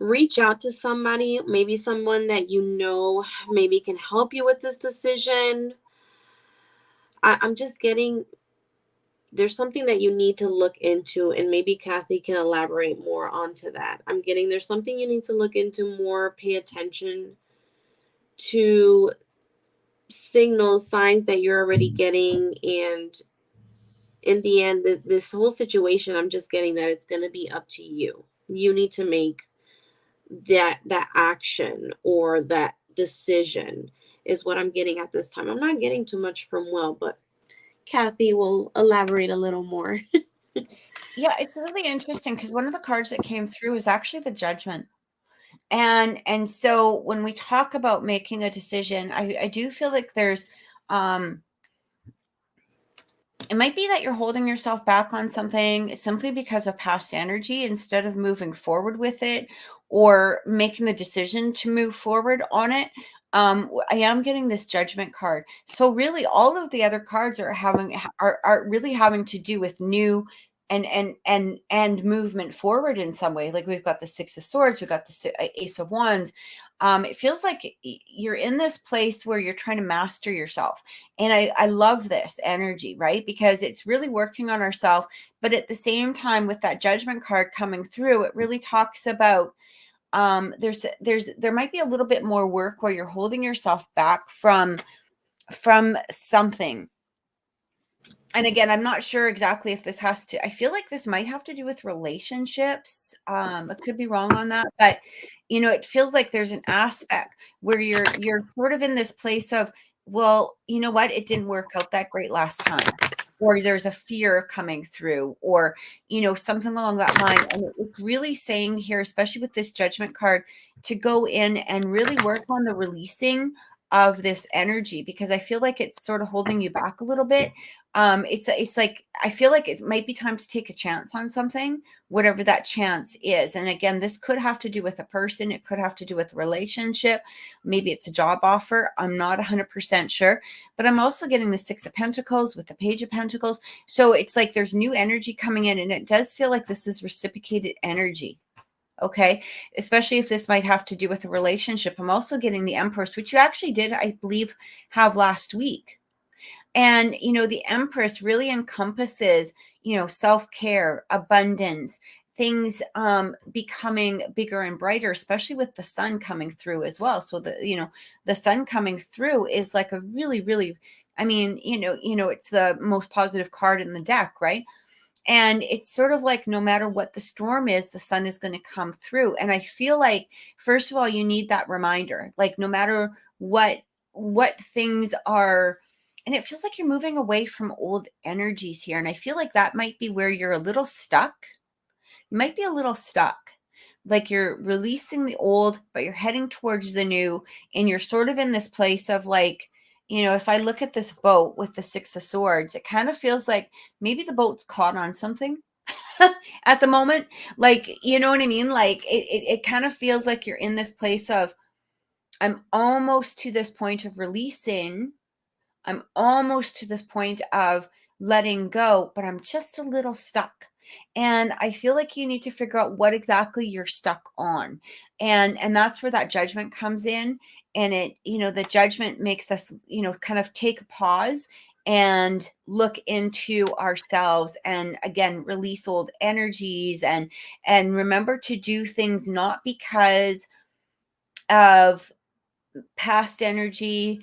reach out to somebody, maybe someone that you know maybe can help you with this decision. I'm just getting, there's something that you need to look into, and maybe Kathy can elaborate more onto that. I'm getting there's something you need to look into more, pay attention to signals, signs that you're already getting, and in the end, this whole situation, I'm just getting that it's going to be up to you. You need to make that action or that decision is what I'm getting at this time. I'm not getting too much from Will, but Kathy will elaborate a little more. Yeah, it's really interesting because one of the cards that came through is actually the Judgment. And so when we talk about making a decision, I do feel like there's it might be that you're holding yourself back on something simply because of past energy instead of moving forward with it or making the decision to move forward on it. I am getting this Judgment card. So really all of the other cards are really having to do with new and movement forward in some way. Like we've got the Six of Swords, we've got the Ace of Wands. It feels like you're in this place where you're trying to master yourself. And I love this energy, right? Because it's really working on ourselves. But at the same time, with that Judgment card coming through, it really talks about there might be a little bit more work where you're holding yourself back from something. And again, I'm not sure exactly if this has to, I feel like this might have to do with relationships. I could be wrong on that, but you know, it feels like there's an aspect where you're sort of in this place of, well, you know what, it didn't work out that great last time, or there's a fear coming through, or you know, something along that line. And it's really saying here, especially with this Judgment card, to go in and really work on the releasing of this energy, because I feel like it's sort of holding you back a little bit. It's like, I feel like it might be time to take a chance on something, whatever that chance is. And again, this could have to do with a person. It could have to do with a relationship. Maybe it's a job offer. I'm not 100% sure, but I'm also getting the Six of Pentacles with the Page of Pentacles. So it's like there's new energy coming in, and it does feel like this is reciprocated energy. Okay, especially if this might have to do with a relationship. I'm also getting the Empress, which you actually did, I believe, have last week. And, the Empress really encompasses, self-care, abundance, things becoming bigger and brighter, especially with the sun coming through as well. So the sun coming through is like a really, really, I mean, it's the most positive card in the deck, right? And it's sort of like no matter what the storm is, the sun is going to come through. And I feel like, first of all, you need that reminder, like no matter what things are. And it feels like you're moving away from old energies here. And I feel like that might be where you're a little stuck. You might be a little stuck. Like you're releasing the old, but you're heading towards the new. And you're sort of in this place of like, if I look at this boat with the Six of Swords, it kind of feels like maybe the boat's caught on something at the moment. Like, you know what I mean? Like it kind of feels like you're in this place of, I'm almost to this point of releasing. I'm almost to this point of letting go, but I'm just a little stuck. And I feel like you need to figure out what exactly you're stuck on. And that's where that judgment comes in. And the judgment makes us, kind of take a pause and look into ourselves, and again, release old energies, and remember to do things not because of past energy.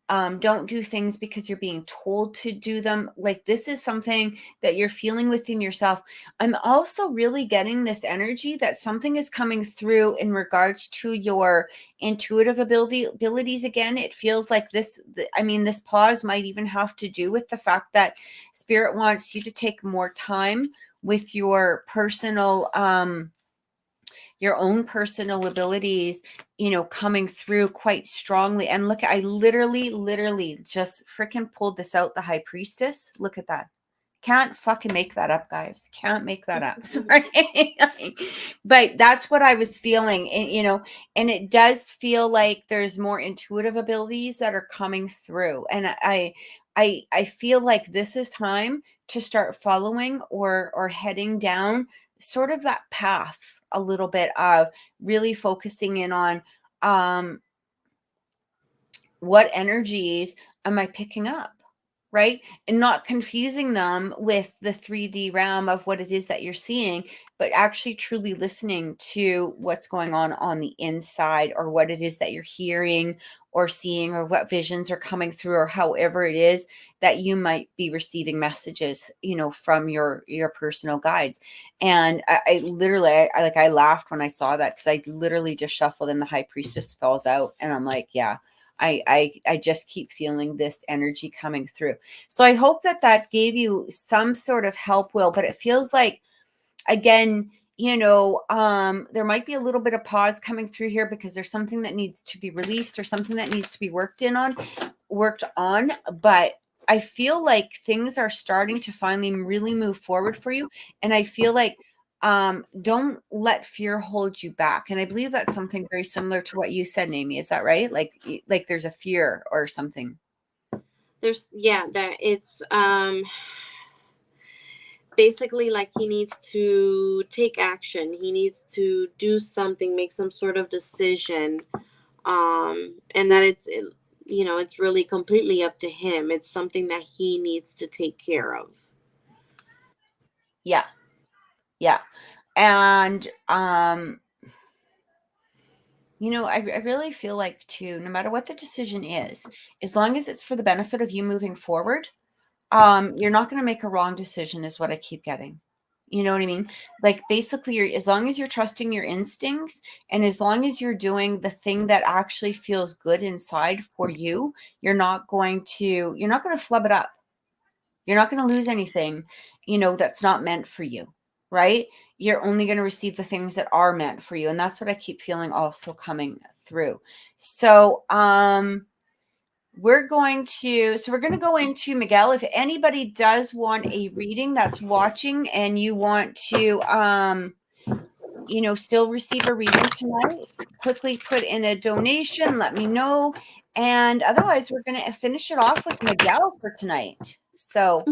Don't do things because you're being told to do them. Like this is something that you're feeling within yourself. I'm also really getting this energy that something is coming through in regards to your intuitive abilities. Again, it feels like this, this pause might even have to do with the fact that Spirit wants you to take more time with your your own personal abilities, coming through quite strongly. And look, I literally just freaking pulled this out, the High Priestess. Look at that. Can't fucking make that up, guys. Can't make that up. Sorry. But that's what I was feeling. And it does feel like there's more intuitive abilities that are coming through. And I feel like this is time to start following or heading down sort of that path a little bit of really focusing in on what energies am I picking up, right? And not confusing them with the 3D realm of what it is that you're seeing, but actually truly listening to what's going on the inside, or what it is that you're hearing or seeing, or what visions are coming through, or however it is that you might be receiving messages, from your personal guides. And I literally, I laughed when I saw that, because I literally just shuffled and the High Priestess falls out, and I'm like, yeah, I just keep feeling this energy coming through. So I hope that gave you some sort of help, Will, but it feels like, again, there might be a little bit of pause coming through here because there's something that needs to be released, or something that needs to be worked on. But I feel like things are starting to finally really move forward for you. And I feel like, don't let fear hold you back. And I believe that's something very similar to what you said, Amy. Is that right? Like there's a fear or something. It's basically like he needs to take action. He needs to do something, make some sort of decision. And that it's really completely up to him. It's something that he needs to take care of. Yeah. Yeah. And I really feel like too, no matter what the decision is, as long as it's for the benefit of you moving forward, you're not going to make a wrong decision, is what I keep getting. You know what I mean? Like basically, as long as you're trusting your instincts, and as long as you're doing the thing that actually feels good inside for you, you're not going to flub it up. You're not going to lose anything, that's not meant for you, right? You're only going to receive the things that are meant for you. And that's what I keep feeling also coming through. So, we're going to go into Miguel. If anybody does want a reading that's watching and you want to, still receive a reading tonight, quickly put in a donation, let me know. And otherwise, we're going to finish it off with Miguel for tonight. So,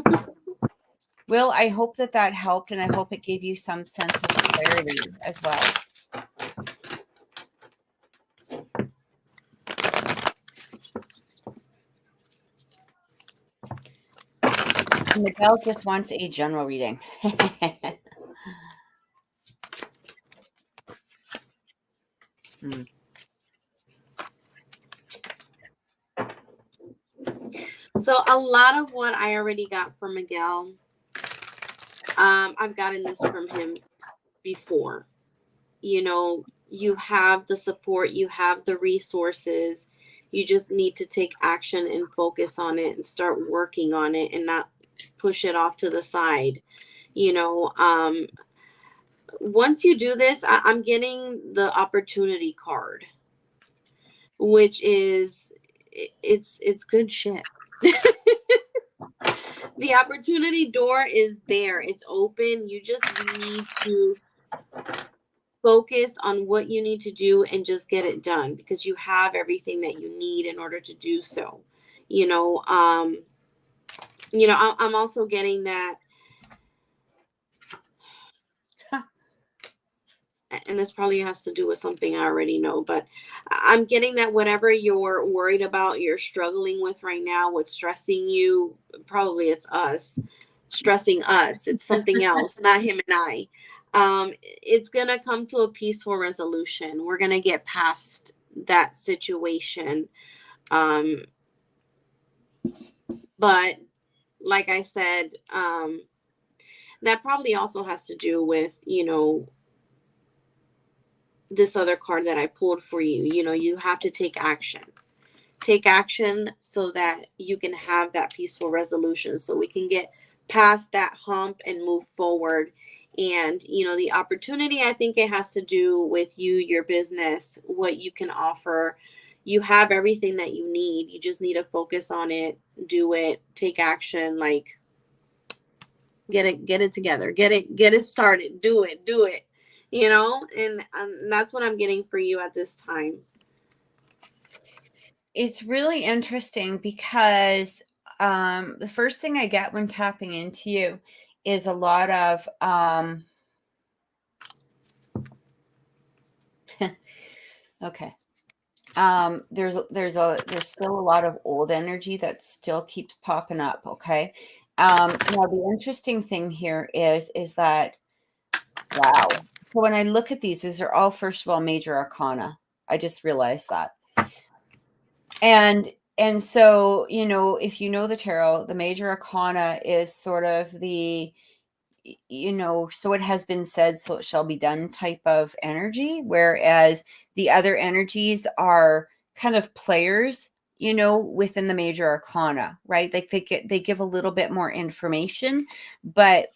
Will, I hope that helped, and I hope it gave you some sense of clarity as well. Miguel just wants a general reading. So a lot of what I already got from Miguel, I've gotten this from him before. You have the support, you have the resources. You just need to take action and focus on it and start working on it and not push it off to the side. Once you do this, I'm getting the opportunity card, which is it's good shit. The opportunity door is there. It's open. You just need to focus on what you need to do and just get it done, because you have everything that you need in order to do so. I'm also getting that, and this probably has to do with something I already know, but I'm getting that whatever you're worried about, you're struggling with right now, what's stressing you, probably it's us, stressing us. It's something else, not him and I. It's going to come to a peaceful resolution. We're going to get past that situation. But like I said, that probably also has to do with, this other card that I pulled for you. You have to take action. Take action so that you can have that peaceful resolution, so we can get past that hump and move forward. And, the opportunity, I think it has to do with you, your business, what you can offer. You have everything that you need. You just need to focus on it, do it, take action, like get it together, get it started, do it. And that's what I'm getting for you at this time. It's really interesting because the first thing I get when tapping into you is a lot of okay. There's still a lot of old energy that still keeps popping up. Okay. Now the interesting thing here is that, wow. So when I look at these are all, first of all, major arcana. I just realized that. And so, if you know the tarot, the major arcana is sort of the, so it has been said, so it shall be done type of energy, whereas the other energies are kind of players, within the major arcana, right? Like they give a little bit more information, but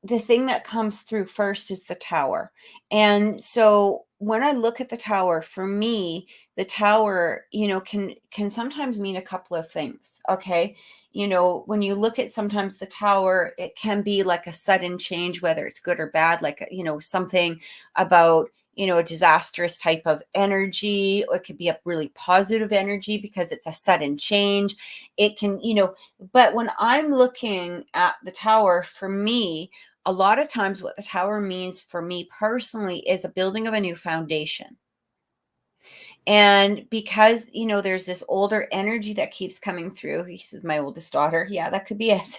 the thing that comes through first is the Tower. And so when I look at the Tower, for me, the Tower, can sometimes mean a couple of things. Okay. When you look at sometimes the Tower, it can be like a sudden change, whether it's good or bad, like, something about, a disastrous type of energy, or it could be a really positive energy because it's a sudden change. It can, but when I'm looking at the Tower, for me, a lot of times what the Tower means for me personally is a building of a new foundation. And because, there's this older energy that keeps coming through. He says, my oldest daughter. Yeah, that could be it.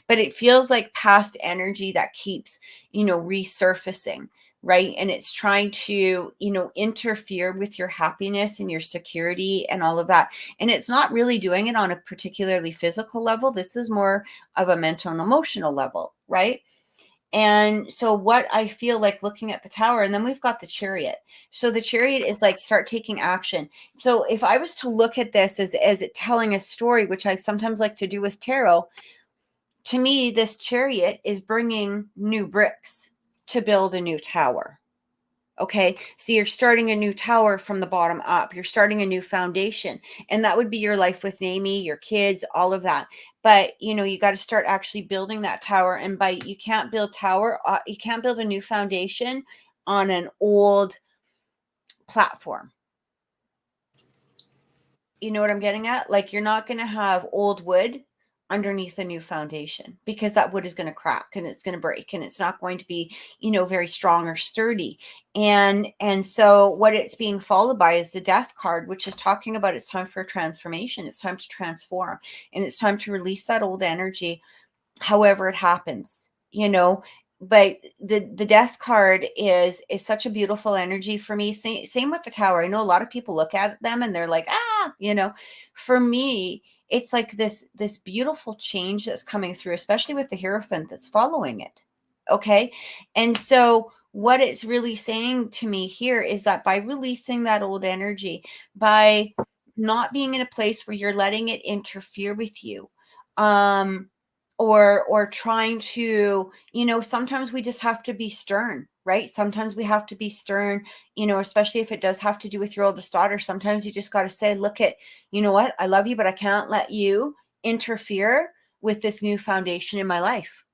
But it feels like past energy that keeps, resurfacing, right? And it's trying to, interfere with your happiness and your security and all of that. And it's not really doing it on a particularly physical level. This is more of a mental and emotional level, right? And so what I feel like looking at the Tower, and then we've got the Chariot. So the Chariot is like, start taking action. So if I was to look at this as it telling a story, which I sometimes like to do with tarot, to me, this Chariot is bringing new bricks to build a new tower. Okay, so you're starting a new tower from the bottom up. You're starting a new foundation, and that would be your life with Amy, your kids, all of that. But you got to start actually building that tower. And you can't build you can't build a new foundation on an old platform. You know what I'm getting at? Like, you're not going to have old wood underneath a new foundation, because that wood is going to crack and it's going to break and it's not going to be, very strong or sturdy. And so what it's being followed by is the death card, which is talking about it's time for a transformation. It's time to transform, and it's time to release that old energy, however it happens. But the death card is such a beautiful energy for me. Same with the tower. I know a lot of people look at them and they're like, for me, it's like this beautiful change that's coming through, especially with the Hierophant that's following it. Okay. And so what it's really saying to me here is that by releasing that old energy, by not being in a place where you're letting it interfere with you, or trying to, sometimes we just have to be stern, right? Sometimes we have to be stern, especially if it does have to do with your oldest daughter. Sometimes you just got to say, look, you know what, I love you, but I can't let you interfere with this new foundation in my life.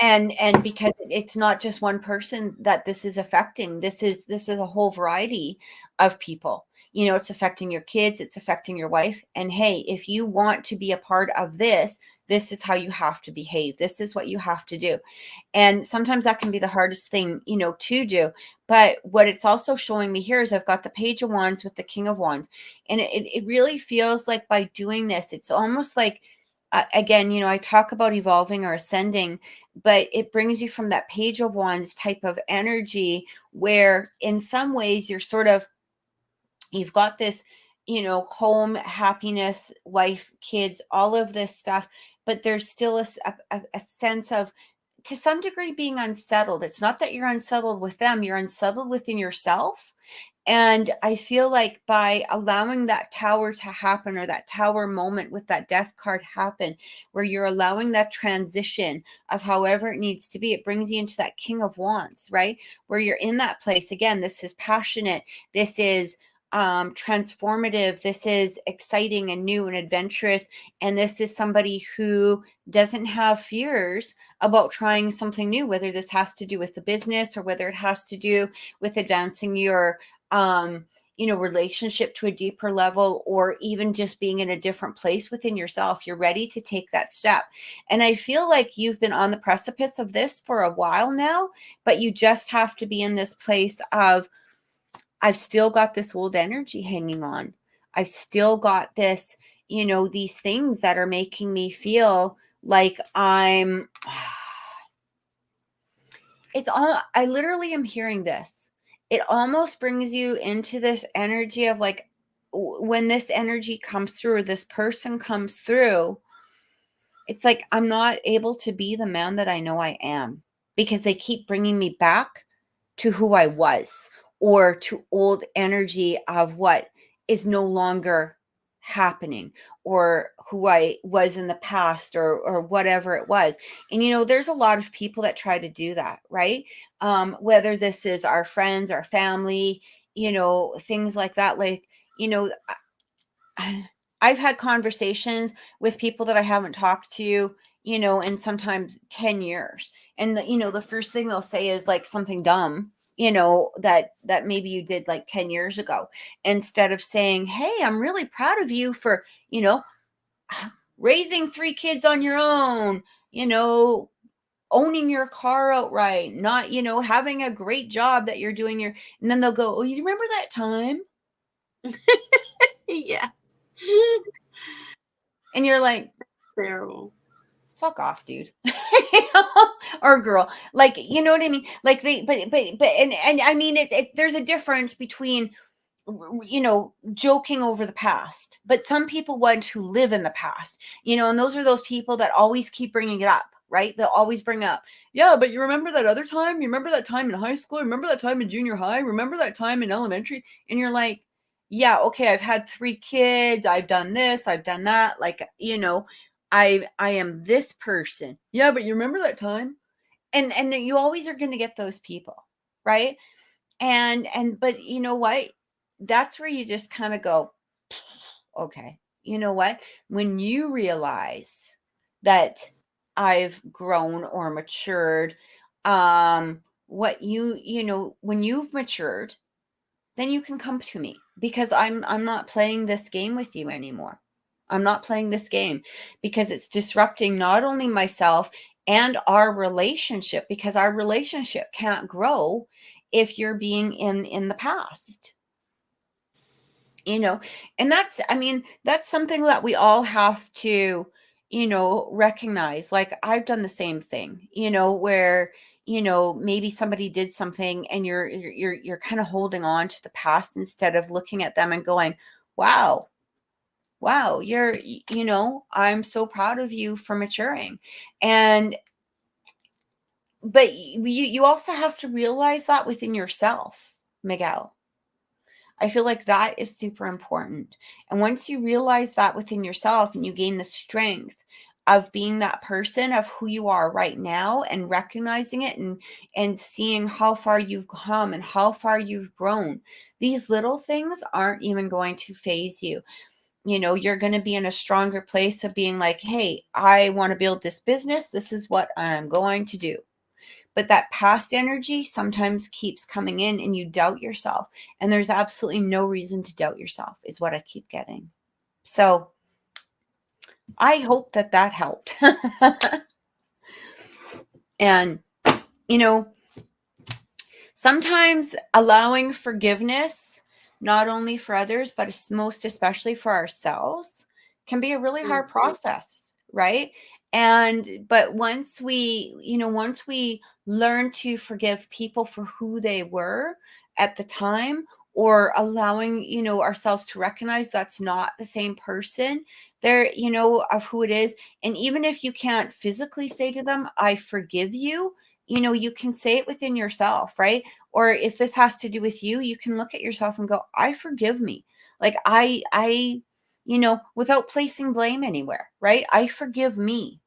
And because it's not just one person that this is affecting. This is a whole variety of people. It's affecting your kids, it's affecting your wife. And hey, if you want to be a part of this is how you have to behave. This is what you have to do. And sometimes that can be the hardest thing, to do. But what it's also showing me here is I've got the Page of Wands with the King of Wands. And it really feels like by doing this, it's almost like, again, I talk about evolving or ascending, but it brings you from that Page of Wands type of energy where in some ways you've got this, home, happiness, wife, kids, all of this stuff, but there's still a sense of, to some degree, being unsettled. It's not that you're unsettled with them, you're unsettled within yourself. And I feel like by allowing that tower to happen, or that tower moment with that death card happen, where you're allowing that transition of however it needs to be, it brings you into that King of Wands, right? Where you're in that place. Again, this is passionate. This is transformative. This is exciting and new and adventurous. And this is somebody who doesn't have fears about trying something new, whether this has to do with the business or whether it has to do with advancing your relationship to a deeper level, or even just being in a different place within yourself. You're ready to take that step. And I feel like you've been on the precipice of this for a while now, but you just have to be in this place of, I've still got this old energy hanging on. I've still got this, these things that are making me feel like I literally am hearing this. It almost brings you into this energy of like, when this energy comes through, or this person comes through, it's like, I'm not able to be the man that I know I am, because they keep bringing me back to who I was, or to old energy of what is no longer happening, or who I was in the past, or whatever it was. And there's a lot of people that try to do that, right? Whether this is our friends, our family, things like that. Like, I've had conversations with people that I haven't talked to, in sometimes 10 years. And the first thing they'll say is like something dumb, that maybe you did like 10 years ago, instead of saying, hey, I'm really proud of you for, raising 3 kids on your own, owning your car outright, not, having a great job that you're doing and then they'll go, oh, you remember that time? Yeah. And you're like, Terrible. fuck off, dude. Or girl. Like, you know what I mean? Like and I mean, there's a difference between, joking over the past, but some people want to live in the past, and those are those people that always keep bringing it up, right? They'll always bring up, yeah, but you remember that other time? You remember that time in high school? Remember that time in junior high? Remember that time in elementary? And you're like, yeah, okay, I've had 3 kids. I've done this. I've done that. Like, I am this person. Yeah, but you remember that time? And then you always are going to get those people, right? But you know what? That's where you just kind of go, okay, you know what? When you realize that I've grown or matured, what when you've matured, then you can come to me, because I'm not playing this game with you anymore. I'm not playing this game because it's disrupting not only myself and our relationship, because our relationship can't grow if you're being in the past. And that's something that we all have to recognize. Like, I've done the same thing, where maybe somebody did something, and you're kind of holding on to the past instead of looking at them and going, wow, I'm so proud of you for maturing. But you also have to realize that within yourself, Miguel. I feel like that is super important. And once you realize that within yourself, and you gain the strength of being that person of who you are right now, and recognizing it, and seeing how far you've come and how far you've grown, these little things aren't even going to phase you. You're going to be in a stronger place of being like, hey, I want to build this business. This is what I'm going to do. But that past energy sometimes keeps coming in, and you doubt yourself. And there's absolutely no reason to doubt yourself, is what I keep getting. So I hope that helped. And, sometimes allowing forgiveness, not only for others, but most especially for ourselves, can be a really hard process, right? But once we learn to forgive people for who they were at the time, or allowing, ourselves to recognize that's not the same person there, of who it is. And even if you can't physically say to them, I forgive you, you can say it within yourself, right? Or if this has to do with you, you can look at yourself and go, I forgive me. Like, without placing blame anywhere, right? I forgive me.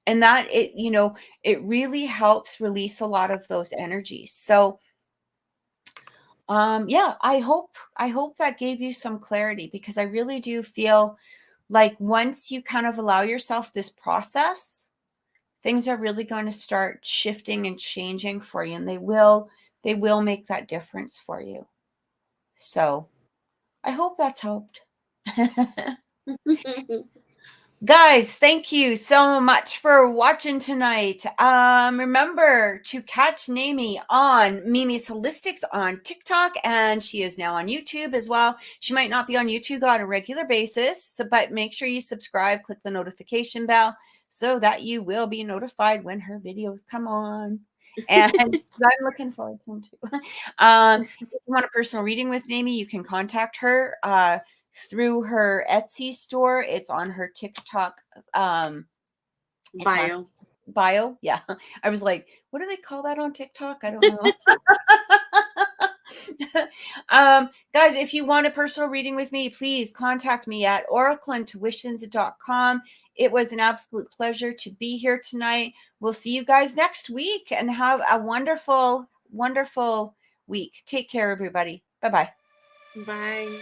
And that it really helps release a lot of those energies. So yeah, I hope that gave you some clarity, because I really do feel like once you kind of allow yourself this process, things are really going to start shifting and changing for you, and they will make that difference for you. So I hope that's helped. Guys, thank you so much for watching tonight. Remember to catch Nami on Mimi's Holistics on TikTok, and she is now on YouTube as well. She might not be on YouTube on a regular basis, but make sure you subscribe, click the notification bell, so that you will be notified when her videos come on. And I'm looking forward to them too. If you want a personal reading with Nami, you can contact her through her Etsy store. It's on her TikTok bio. Yeah. I was like, what do they call that on TikTok? I don't know. Guys, if you want a personal reading with me, please contact me at oracleintuitions.com. It was an absolute pleasure to be here tonight. We'll see you guys next week, and have a wonderful, wonderful week. Take care, everybody. Bye-bye. Bye.